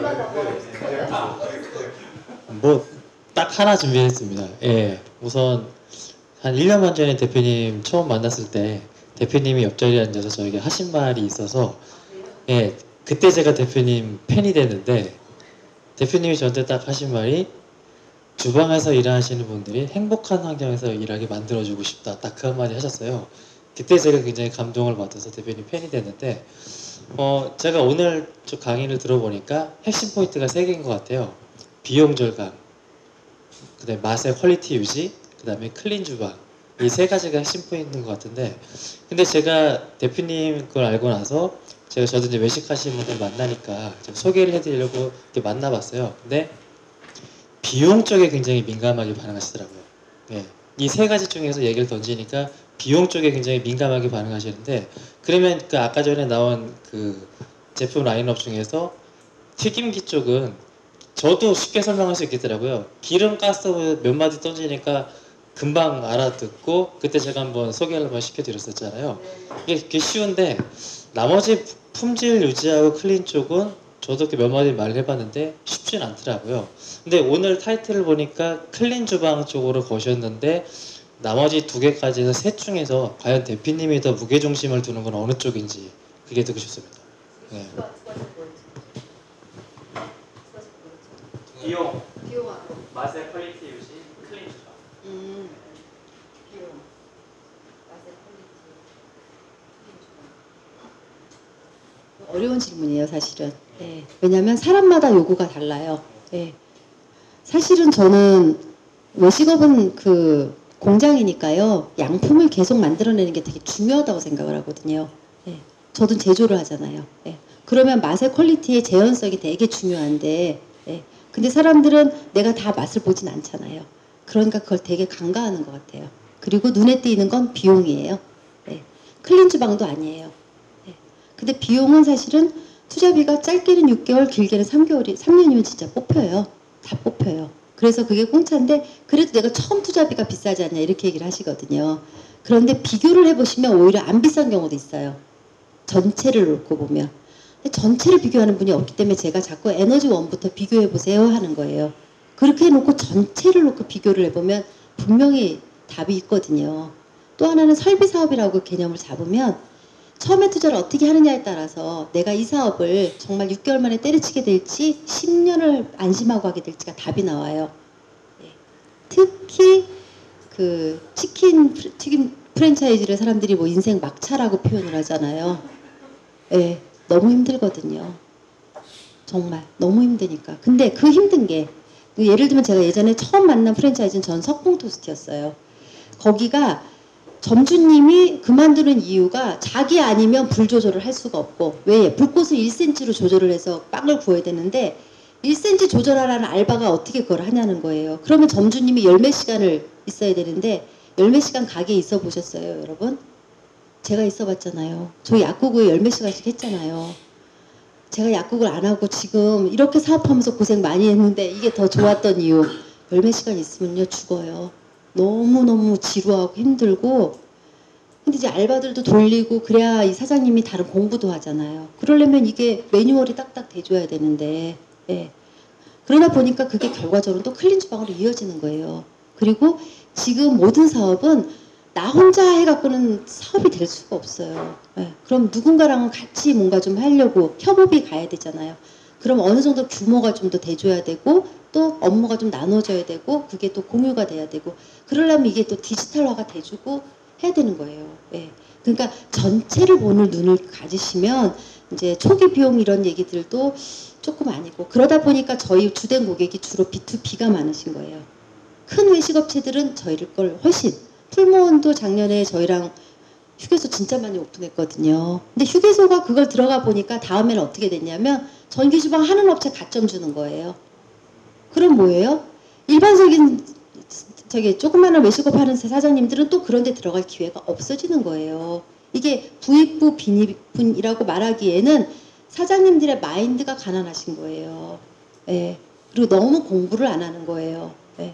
뭐 딱 하나 준비했습니다. 예, 우선 한 1년만 전에 대표님 처음 만났을 때 대표님이 옆자리에 앉아서 저에게 하신 말이 있어서 예, 그때 제가 대표님 팬이 됐는데 대표님이 저한테 딱 하신 말이 주방에서 일하시는 분들이 행복한 환경에서 일하게 만들어주고 싶다. 딱 그 한마디 하셨어요. 그때 제가 굉장히 감동을 받아서 대표님 팬이 됐는데 제가 오늘 저 강의를 들어보니까 핵심 포인트가 3개인 것 같아요. 비용 절감, 그다음에 맛의 퀄리티 유지, 그다음에 클린 주방. 이 3가지가 핵심 포인트인 것 같은데 근데 제가 대표님 걸 알고 나서 저도 이제 외식하시는 분들 만나니까 좀 소개를 해드리려고 이렇게 만나봤어요. 근데 비용 쪽에 굉장히 민감하게 반응하시더라고요. 예. 이 3가지 중에서 얘기를 던지니까 비용 쪽에 굉장히 민감하게 반응하시는데 그러면 그 아까 전에 나온 그 제품 라인업 중에서 튀김기 쪽은 저도 쉽게 설명할 수 있겠더라고요. 기름 가스 몇 마디 던지니까 금방 알아듣고 그때 제가 한번 소개를 한번 시켜드렸었잖아요. 이게 쉬운데 나머지 품질 유지하고 클린 쪽은 저도 이렇게 몇 마디 말을 해봤는데 쉽진 않더라고요. 근데 오늘 타이틀을 보니까 클린 주방 쪽으로 거셨는데 나머지 2개까지 해서 3 중에서 과연 대표님이 더 무게중심을 두는 건 어느 쪽인지 그게 듣고 싶습니다. 네. 비용, 맛의 퀄리티 유지, 클린 주방. 어려운 질문이에요, 사실은. 예. 왜냐하면 사람마다 요구가 달라요. 예. 사실은 저는 외식업은 그 공장이니까요. 양품을 계속 만들어내는 게 되게 중요하다고 생각을 하거든요. 예. 저도 제조를 하잖아요. 예. 그러면 맛의 퀄리티의 재현성이 되게 중요한데 예. 근데 사람들은 내가 다 맛을 보진 않잖아요. 그러니까 그걸 되게 간과하는 것 같아요. 그리고 눈에 띄는 건 비용이에요. 예. 클린 주방도 아니에요. 근데 비용은 사실은 투자비가 짧게는 6개월, 길게는 3년이면 진짜 뽑혀요. 다 뽑혀요. 그래서 그게 공짜인데 그래도 내가 처음 투자비가 비싸지 않냐 이렇게 얘기를 하시거든요. 그런데 비교를 해보시면 오히려 안 비싼 경우도 있어요. 전체를 놓고 보면. 근데 전체를 비교하는 분이 없기 때문에 제가 자꾸 에너지원부터 비교해보세요 하는 거예요. 그렇게 해놓고 전체를 놓고 비교를 해보면 분명히 답이 있거든요. 또 하나는 설비사업이라고 개념을 잡으면 처음에 투자를 어떻게 하느냐에 따라서 내가 이 사업을 정말 6개월 만에 때려치게 될지 10년을 안심하고 하게 될지가 답이 나와요. 예. 특히 그 치킨 튀김 프랜차이즈를 사람들이 뭐 인생 막차라고 표현을 하잖아요. 예, 너무 힘들거든요. 정말 너무 힘드니까. 근데 그 힘든 게 예를 들면 제가 예전에 처음 만난 프랜차이즈는 전 석봉토스트였어요. 거기가 점주님이 그만두는 이유가 자기 아니면 불 조절을 할 수가 없고 왜? 불꽃을 1cm로 조절을 해서 빵을 구워야 되는데 1cm 조절하라는 알바가 어떻게 그걸 하냐는 거예요. 그러면 점주님이 열몇 시간을 있어야 되는데 열몇 시간 가게에 있어 보셨어요, 여러분? 제가 있어 봤잖아요. 저희 약국을 열몇 시간씩 했잖아요. 제가 약국을 안 하고 지금 이렇게 사업하면서 고생 많이 했는데 이게 더 좋았던 이유 열몇 시간 있으면요 죽어요. 너무너무 지루하고 힘들고 근데 이제 알바들도 돌리고 그래야 이 사장님이 다른 공부도 하잖아요. 그러려면 이게 매뉴얼이 딱딱 돼줘야 되는데 예. 그러다 보니까 그게 결과적으로 또 클린 주방으로 이어지는 거예요. 그리고 지금 모든 사업은 나 혼자 해갖고는 사업이 될 수가 없어요. 예. 그럼 누군가랑은 같이 뭔가 좀 하려고 협업이 가야 되잖아요. 그럼 어느 정도 규모가 좀 더 돼줘야 되고 또 업무가 좀 나눠져야 되고 그게 또 공유가 돼야 되고 그러려면 이게 또 디지털화가 돼주고 해야 되는 거예요. 예. 그러니까 전체를 보는 눈을 가지시면 이제 초기 비용 이런 얘기들도 조금 아니고 그러다 보니까 저희 주된 고객이 주로 B2B가 많으신 거예요. 큰 외식업체들은 저희를 걸 훨씬 풀무원도 작년에 저희랑 휴게소 진짜 많이 오픈했거든요. 근데 휴게소가 그걸 들어가 보니까 다음에는 어떻게 됐냐면 전기주방 하는 업체 가점 주는 거예요. 그럼 뭐예요? 일반적인 저기 조그마한 외식업 하는 사장님들은 또 그런 데 들어갈 기회가 없어지는 거예요. 이게 부익부 빈익분이라고 말하기에는 사장님들의 마인드가 가난하신 거예요. 예. 그리고 너무 공부를 안 하는 거예요. 예.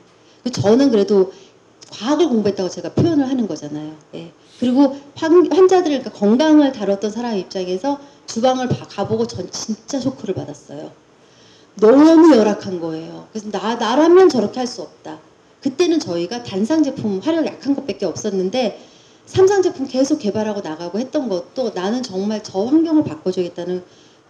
저는 그래도 과학을 공부했다고 제가 표현을 하는 거잖아요. 예. 그리고 환자들, 그러니까 건강을 다뤘던 사람 입장에서 주방을 가보고 전 진짜 쇼크를 받았어요. 너무 열악한 거예요. 그래서 나라면 저렇게 할 수 없다. 그때는 저희가 단상 제품 화력 약한 것밖에 없었는데 삼상 제품 계속 개발하고 나가고 했던 것도 나는 정말 저 환경을 바꿔줘야겠다는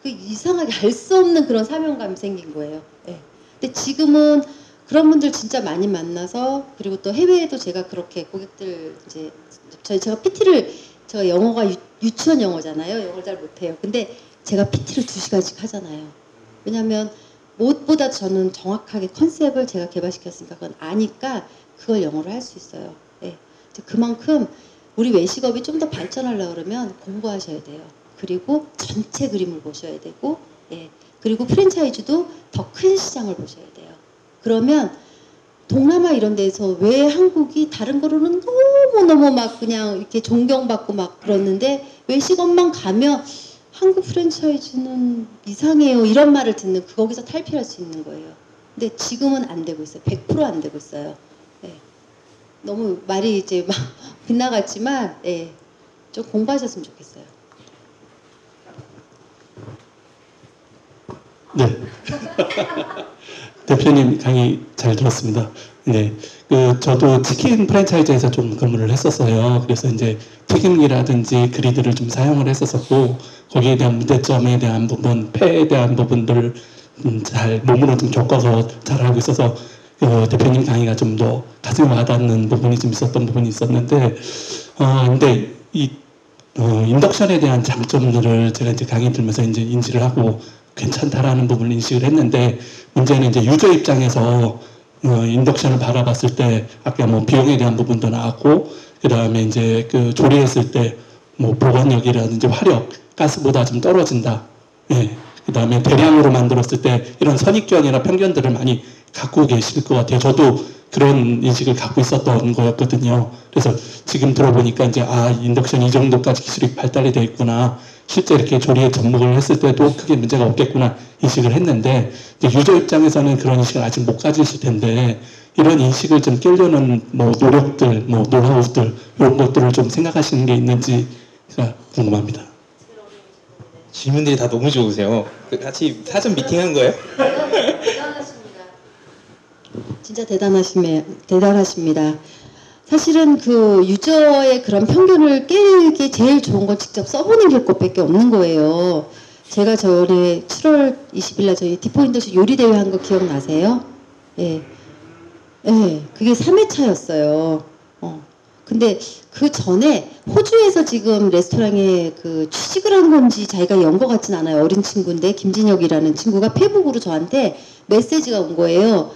그 이상하게 알 수 없는 그런 사명감이 생긴 거예요. 네. 근데 지금은 그런 분들 진짜 많이 만나서 그리고 또 해외에도 제가 그렇게 고객들 이제 제가 PT를 제가 영어가 유치원 영어잖아요. 영어를 잘 못해요. 근데 제가 PT를 2시간씩 하잖아요. 왜냐하면 무엇보다 저는 정확하게 컨셉을 제가 개발시켰으니까 그건 아니까 그걸 영어로 할 수 있어요. 네. 그만큼 우리 외식업이 좀 더 발전하려고 그러면 공부하셔야 돼요. 그리고 전체 그림을 보셔야 되고, 예. 그리고 프랜차이즈도 더 큰 시장을 보셔야 돼요. 그러면 동남아 이런 데서 왜 한국이 다른 거로는 너무너무 막 그냥 이렇게 존경받고 막 그러는데 외식업만 가면 한국 프랜차이즈는 이상해요. 이런 말을 듣는 거기서 탈피할 수 있는 거예요. 근데 지금은 안 되고 있어요. 100% 안 되고 있어요. 네. 너무 말이 이제 막 빗나갔지만 네. 좀 공부하셨으면 좋겠어요. 네. 대표님 강의 잘 들었습니다. 네. 저도 치킨 프랜차이즈에서 좀 근무를 했었어요. 그래서 이제 튀김기라든지 그리드를 좀 사용을 했었었고, 거기에 대한 문제점에 대한 부분, 폐에 대한 부분들을 잘 몸으로 좀 겪어서 잘 알고 있어서 대표님 강의가 좀 더 가슴에 와닿는 부분이 좀 있었던 부분이 있었는데, 근데 이 인덕션에 대한 장점들을 제가 이제 강의 들으면서 이제 인지를 하고 괜찮다라는 부분을 인식을 했는데, 문제는 이제 유저 입장에서 인덕션을 바라봤을 때 아까 뭐 비용에 대한 부분도 나왔고, 그 다음에 이제 그 조리했을 때 뭐 보관력이라든지 화력, 가스보다 좀 떨어진다. 예. 그 다음에 대량으로 만들었을 때 이런 선입견이나 편견들을 많이 갖고 계실 것 같아요. 저도 그런 인식을 갖고 있었던 거였거든요. 그래서 지금 들어보니까 이제 인덕션 이 정도까지 기술이 발달이 되어 있구나. 실제 이렇게 조리에 접목을 했을 때도 크게 문제가 없겠구나 인식을 했는데, 이제 유저 입장에서는 그런 인식을 아직 못 가지실 텐데, 이런 인식을 좀 깨려는 뭐 노력들, 뭐 노하우들, 이런 것들을 좀 생각하시는 게 있는지가 궁금합니다. 질문들이 다 너무 좋으세요. 같이 사전 미팅한 거예요? 진짜 대단하십니다. 사실은 그 유저의 그런 편견을 깨기 제일 좋은 건 직접 써보는 게 것밖에 없는 거예요. 제가 전에 7월 20일 날 저희 디포인더스 요리대회 한 거 기억나세요? 예. 예, 그게 3회차였어요. 근데 그 전에 호주에서 지금 레스토랑에 그 취직을 한 건지 자기가 연 것 같진 않아요. 어린 친구인데 김진혁이라는 친구가 페북으로 저한테 메시지가 온 거예요.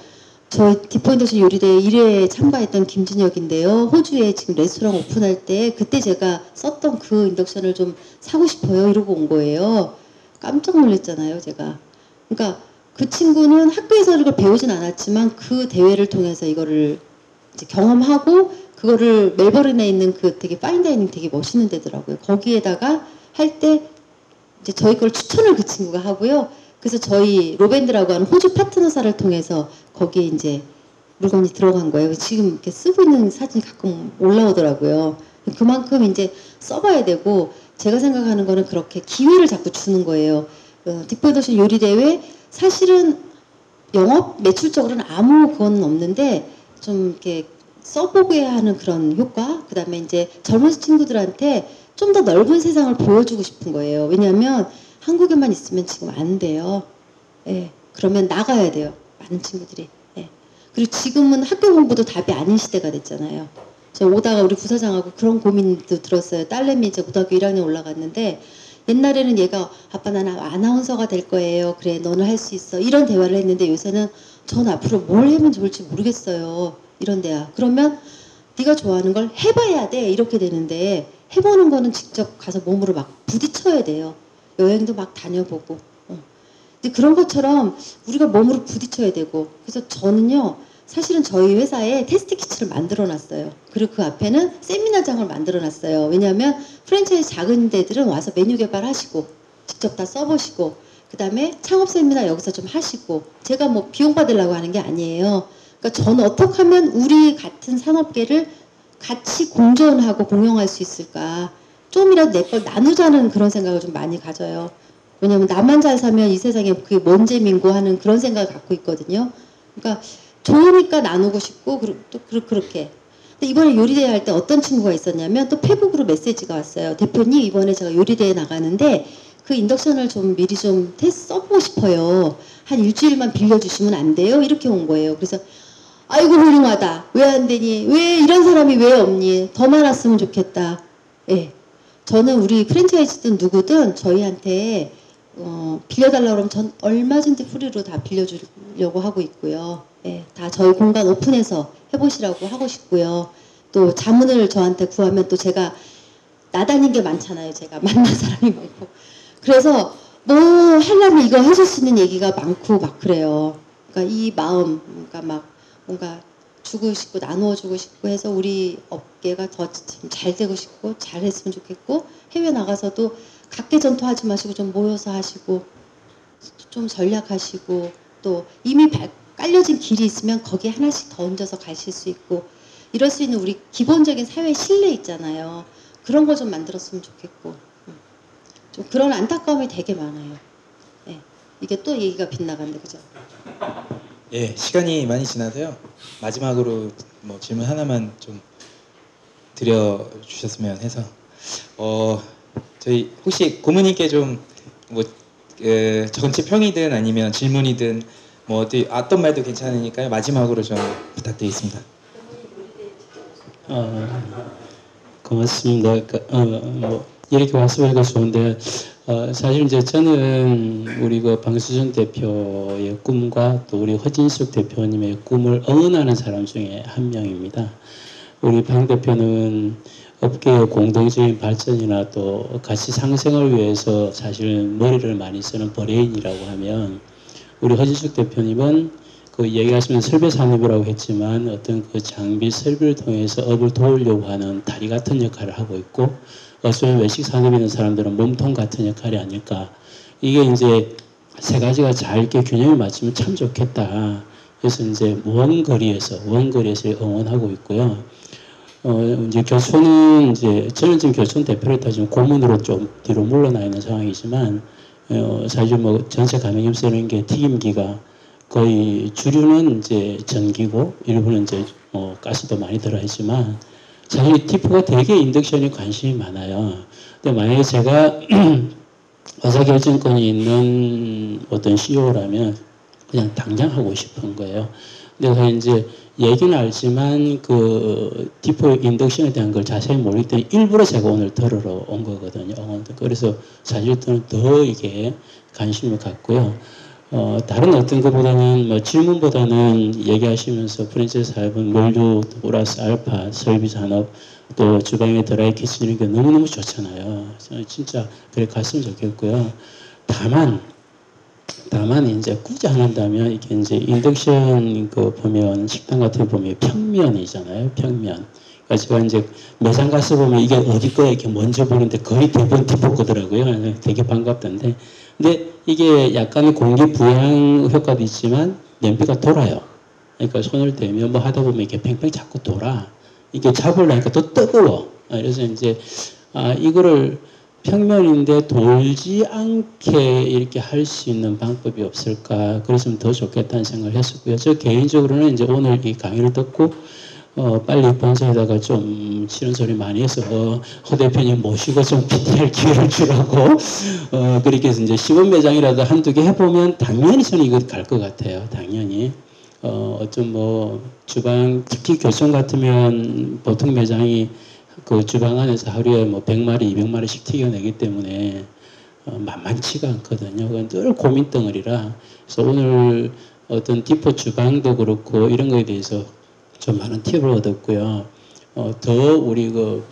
저 디포인더스 요리대회 1회에 참가했던 김진혁인데요. 호주에 지금 레스토랑 오픈할 때 그때 제가 썼던 그 인덕션을 좀 사고 싶어요. 이러고 온 거예요. 깜짝 놀랐잖아요, 제가. 그러니까 그 친구는 학교에서 이걸 배우진 않았지만 그 대회를 통해서 이거를 이제 경험하고 그거를 멜버른에 있는 그 되게 파인다이닝 되게 멋있는 데더라고요. 거기에다가 할 때 이제 저희 걸 추천을 그 친구가 하고요. 그래서 저희 로밴드라고 하는 호주 파트너사를 통해서 거기에 이제 물건이 들어간 거예요. 지금 이렇게 쓰고 있는 사진이 가끔 올라오더라고요. 그만큼 이제 써봐야 되고, 제가 생각하는 거는 그렇게 기회를 자꾸 주는 거예요. 디포인더스 요리대회 사실은 영업 매출적으로는 아무 그건 없는데 좀 이렇게 써보게 하는 그런 효과, 그 다음에 이제 젊은 친구들한테 좀 더 넓은 세상을 보여주고 싶은 거예요. 왜냐하면 한국에만 있으면 지금 안 돼요. 예, 그러면 나가야 돼요. 많은 친구들이. 예. 그리고 지금은 학교 공부도 답이 아닌 시대가 됐잖아요. 제가 오다가 우리 부사장하고 그런 고민도 들었어요. 딸내미 이제 고등학교 1학년 올라갔는데, 옛날에는 얘가 아빠 나는 아나운서가 될 거예요. 그래 너는 할 수 있어. 이런 대화를 했는데 요새는 전 앞으로 뭘 하면 좋을지 모르겠어요. 이런 데야. 그러면 네가 좋아하는 걸 해봐야 돼. 이렇게 되는데, 해보는 거는 직접 가서 몸으로 막 부딪혀야 돼요. 여행도 막 다녀보고. 근데 그런 것처럼 우리가 몸으로 부딪혀야 되고. 그래서 저는요, 사실은 저희 회사에 테스트 키트를 만들어 놨어요. 그리고 그 앞에는 세미나장을 만들어 놨어요. 왜냐하면 프랜차이즈 작은 데들은 와서 메뉴 개발하시고 직접 다 써보시고, 그 다음에 창업 세미나 여기서 좀 하시고, 제가 뭐 비용 받으려고 하는 게 아니에요. 그러니까 저는 어떻게 하면 우리 같은 산업계를 같이 공존하고 공용할 수 있을까, 좀이라도 내 걸 나누자는 그런 생각을 좀 많이 가져요. 왜냐면 나만 잘 사면 이 세상에 그게 뭔 재미인고 하는 그런 생각을 갖고 있거든요. 그러니까 좋으니까 나누고 싶고 또 그렇게. 근데 이번에 요리대회 할 때 어떤 친구가 있었냐면 또 페북으로 메시지가 왔어요. 대표님 이번에 제가 요리대회 나가는데 그 인덕션을 좀 미리 좀 써보고 싶어요. 한 일주일만 빌려주시면 안 돼요? 이렇게 온 거예요. 그래서 아이고 훌륭하다. 왜 안 되니? 왜 이런 사람이 왜 없니? 더 많았으면 좋겠다. 예. 저는 우리 프랜차이즈든 누구든 저희한테 빌려달라고 그러면 전 얼마든지 프리로 다 빌려주려고 하고 있고요. 예, 다 저희 공간 오픈해서 해보시라고 하고 싶고요. 또 자문을 저한테 구하면 또 제가 나다닌 게 많잖아요. 제가 만난 사람이 많고. 그래서 뭐 하려면 이거 해줄 수 있는 얘기가 많고 막 그래요. 그러니까 이 마음, 그러니까 막 뭔가 주고 싶고 나누어 주고 싶고 해서 우리 업계가 더 잘 되고 싶고 잘했으면 좋겠고 해외 나가서도 각계전투하지 마시고 좀 모여서 하시고 좀 전략하시고 또 이미 깔려진 길이 있으면 거기에 하나씩 더 얹어서 가실 수 있고 이럴 수 있는 우리 기본적인 사회 신뢰 있잖아요. 그런 거 좀 만들었으면 좋겠고 좀 그런 안타까움이 되게 많아요. 네. 이게 또 얘기가 빗나간데 그죠? 예, 시간이 많이 지나서요. 마지막으로 뭐 질문 하나만 좀 드려주셨으면 해서 저희 혹시 고모님께 좀 뭐 전체 평이든 아니면 질문이든 뭐 어떤 말도 괜찮으니까요. 마지막으로 좀 부탁드리겠습니다. 고맙습니다. 뭐 이렇게 말씀하니까 좋은데 사실 이제 저는 우리 그 방수준 대표의 꿈과 또 우리 허진숙 대표님의 꿈을 응원하는 사람 중에 한 명입니다. 우리 방 대표는 업계의 공동적인 발전이나 또 가치 상승을 위해서 사실 머리를 많이 쓰는 브레인이라고 하면 우리 허진숙 대표님은 그 얘기하시면 설비 산업이라고 했지만 어떤 그 장비 설비를 통해서 업을 도우려고 하는 다리 같은 역할을 하고 있고 어쩌면 외식 산업에 있는 사람들은 몸통 같은 역할이 아닐까. 이게 이제 세 가지가 잘 이렇게 균형을 맞추면 참 좋겠다. 그래서 이제 원거리에서 응원하고 있고요. 이제 교촌은 이제 저는 지금 교촌 대표를 따지면 고문으로 좀 뒤로 물러나 있는 상황이지만 사실 뭐 전체 가맹점수라는 게 튀김기가 거의 주류는 이제 전기고 일부는 이제 가스도 많이 들어있지만 사실 티프가 되게 인덕션에 관심이 많아요. 근데 만약에 제가 의사결정권이 있는 어떤 CEO라면 그냥 당장 하고 싶은 거예요. 근데 이제 얘기는 알지만 그 디포 인덕션에 대한 걸 자세히 모르기 때문에 일부러 제가 오늘 들으러 온 거거든요. 그래서 사실 저는 더 이게 관심을 갖고요. 다른 어떤 것보다는 뭐 질문보다는 얘기하시면서 프랜차이즈 사업은 원료 플러스 알파 설비 산업 또 주방에 드라이 키친 이런 게 너무너무 좋잖아요. 진짜 그래 갔으면 좋겠고요. 다만 이제 굳이 안 한다면 이게 이제 인덕션 그 보면 식당 같은 거 보면 평면이잖아요. 평면. 그러니까 제가 이제 매장 가서 보면 이게 어디 거야 이렇게 먼저 보는데 거의 대부분 디포 거더라고요. 되게 반갑던데. 근데 이게 약간의 공기 부양 효과도 있지만 냄비가 돌아요. 그러니까 손을 대면 뭐 하다 보면 이렇게 팽팽 자꾸 돌아. 이게 잡으려니까 또 뜨거워. 그래서 이제 이거를 평면인데 돌지 않게 이렇게 할 수 있는 방법이 없을까. 그랬으면 더 좋겠다는 생각을 했었고요. 저 개인적으로는 이제 오늘 이 강의를 듣고 빨리 본사에다가 좀 싫은 소리 많이 해서 허 대표님 모시고 좀 PT할 기회를 주라고 그렇게 해서 이제 시범 매장이라도 한두 개 해보면 당연히 저는 이거 갈 것 같아요. 당연히 어떤 뭐 주방 특히 교촌 같으면 보통 매장이 그 주방 안에서 하루에 뭐 100마리, 200마리씩 튀겨내기 때문에 만만치가 않거든요. 그건 늘 고민덩어리라. 그래서 오늘 어떤 디포 주방도 그렇고 이런 거에 대해서 좀 많은 팁을 얻었고요. 더 우리 그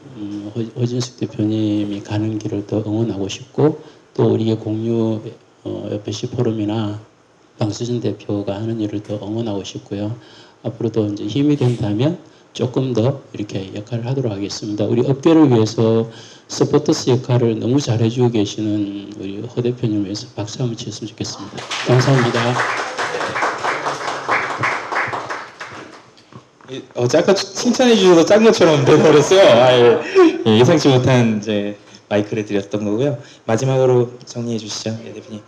허진숙 대표님이 가는 길을 더 응원하고 싶고 또 우리의 공유 FBC 포럼이나 방수진 대표가 하는 일을 더 응원하고 싶고요. 앞으로도 이제 힘이 된다면 조금 더 이렇게 역할을 하도록 하겠습니다. 우리 업계를 위해서 서포터스 역할을 너무 잘해주고 계시는 우리 허 대표님을 위해서 박수 한번 치셨으면 좋겠습니다. 감사합니다. 아까 칭찬해 주셔서 짠 것처럼 돼버렸어요. 예상치 못한 이제 마이크를 드렸던 거고요. 마지막으로 정리해 주시죠, 예, 대표님.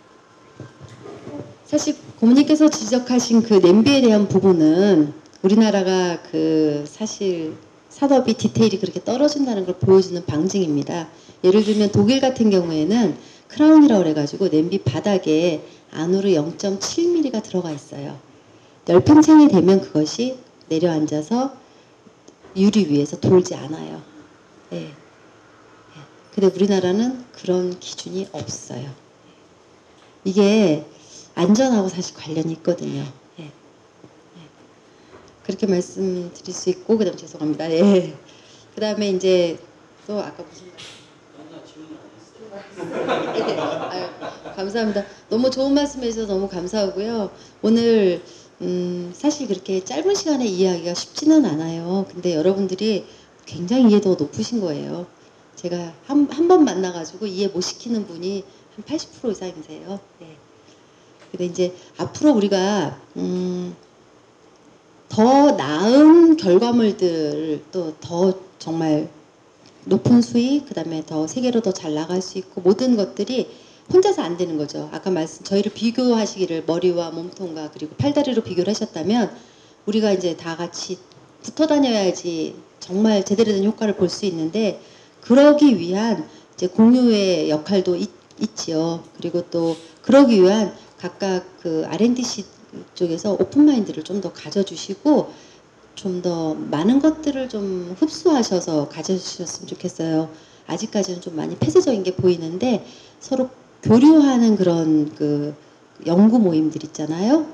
사실 고모님께서 지적하신 그 냄비에 대한 부분은 우리나라가 그 사실 산업이 디테일이 그렇게 떨어진다는 걸 보여주는 방증입니다. 예를 들면 독일 같은 경우에는 크라운이라고 그래가지고 냄비 바닥에 안으로 0.7mm가 들어가 있어요. 열팽창이 되면 그것이 내려앉아서 유리 위에서 돌지 않아요. 예. 예. 근데 우리나라는 그런 기준이 없어요. 이게 안전하고 사실 관련이 있거든요. 예. 예. 그렇게 말씀드릴 수 있고, 그다음 죄송합니다. 예. 그다음에 이제 또 아까 무슨 예. 아유, 감사합니다. 너무 좋은 말씀 해주셔서 너무 감사하고요. 오늘 사실 그렇게 짧은 시간에 이해하기가 쉽지는 않아요. 근데 여러분들이 굉장히 이해도가 높으신 거예요. 제가 한 번 만나가지고 이해 못 시키는 분이 한 80% 이상이세요. 네. 근데 이제 앞으로 우리가 더 나은 결과물들 또 더 정말 높은 수익, 그 다음에 더 세계로 더 잘 나갈 수 있고 모든 것들이 혼자서 안 되는 거죠. 아까 저희를 비교하시기를 머리와 몸통과 그리고 팔다리로 비교를 하셨다면 우리가 이제 다 같이 붙어 다녀야지 정말 제대로 된 효과를 볼 수 있는데 그러기 위한 이제 공유의 역할도 있지요. 그리고 또 그러기 위한 각각 그 R&D 쪽에서 오픈마인드를 좀 더 가져주시고 좀 더 많은 것들을 좀 흡수하셔서 가져주셨으면 좋겠어요. 아직까지는 좀 많이 폐쇄적인 게 보이는데 서로 교류하는 그런 그 연구 모임들 있잖아요.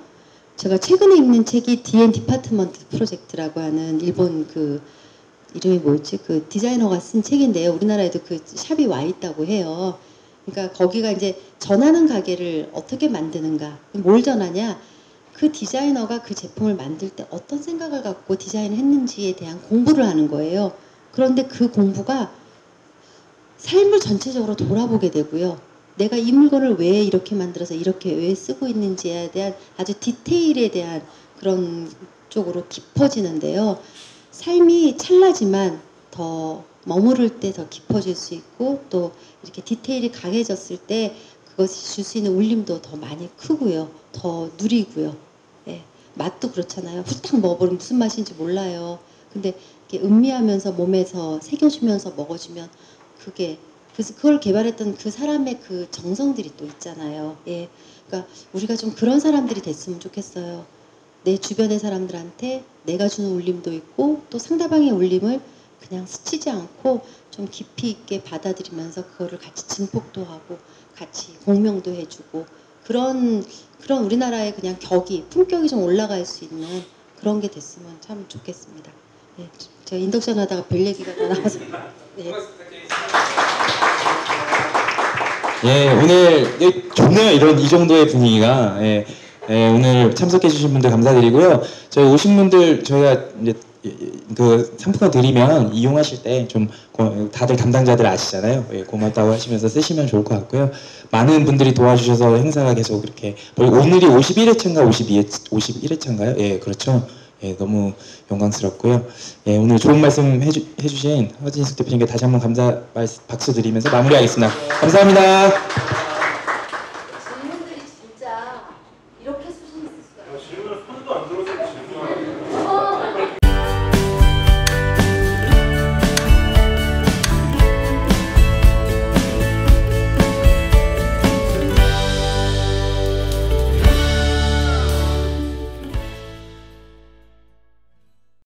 제가 최근에 읽는 책이 DN 디파트먼트 프로젝트라고 하는 일본 그 이름이 뭐였지? 그 디자이너가 쓴 책인데요. 우리나라에도 그 샵이 와 있다고 해요. 그러니까 거기가 이제 전하는 가게를 어떻게 만드는가, 뭘 전하냐? 그 디자이너가 그 제품을 만들 때 어떤 생각을 갖고 디자인을 했는지에 대한 공부를 하는 거예요. 그런데 그 공부가 삶을 전체적으로 돌아보게 되고요. 내가 이 물건을 왜 이렇게 만들어서 이렇게 왜 쓰고 있는지에 대한 아주 디테일에 대한 그런 쪽으로 깊어지는데요. 삶이 찰나지만 더 머무를 때 더 깊어질 수 있고 또 이렇게 디테일이 강해졌을 때 그것이 줄 수 있는 울림도 더 많이 크고요. 더 누리고요. 예. 맛도 그렇잖아요. 후딱 먹어버리면 무슨 맛인지 몰라요. 근데 이렇게 음미하면서 몸에서 새겨주면서 먹어주면 그걸 개발했던 그 사람의 그 정성들이 또 있잖아요. 예. 그러니까 우리가 좀 그런 사람들이 됐으면 좋겠어요. 내 주변의 사람들한테 내가 주는 울림도 있고 또 상대방의 울림을 그냥 스치지 않고 좀 깊이 있게 받아들이면서 그거를 같이 증폭도 하고 같이 공명도 해주고 그런 우리나라의 그냥 품격이 좀 올라갈 수 있는 그런 게 됐으면 참 좋겠습니다. 네, 제가 인덕션 하다가 별 얘기가 다 나와서 네. 예, 오늘 좋네요. 이 정도의 분위기가. 예, 오늘 참석해주신 분들 감사드리고요. 저희 오신 분들 저희가 이제 그 상품권 드리면 이용하실 때 좀 다들 담당자들 아시잖아요. 예, 고맙다고 하시면서 쓰시면 좋을 것 같고요. 많은 분들이 도와주셔서 행사가 계속 이렇게 오늘이 51회차인가 51회차인가요? 예, 그렇죠. 예, 너무 영광스럽고요. 예, 오늘 좋은 말씀 해주신 허진숙 대표님께 다시 한번 박수 드리면서 마무리하겠습니다. 감사합니다.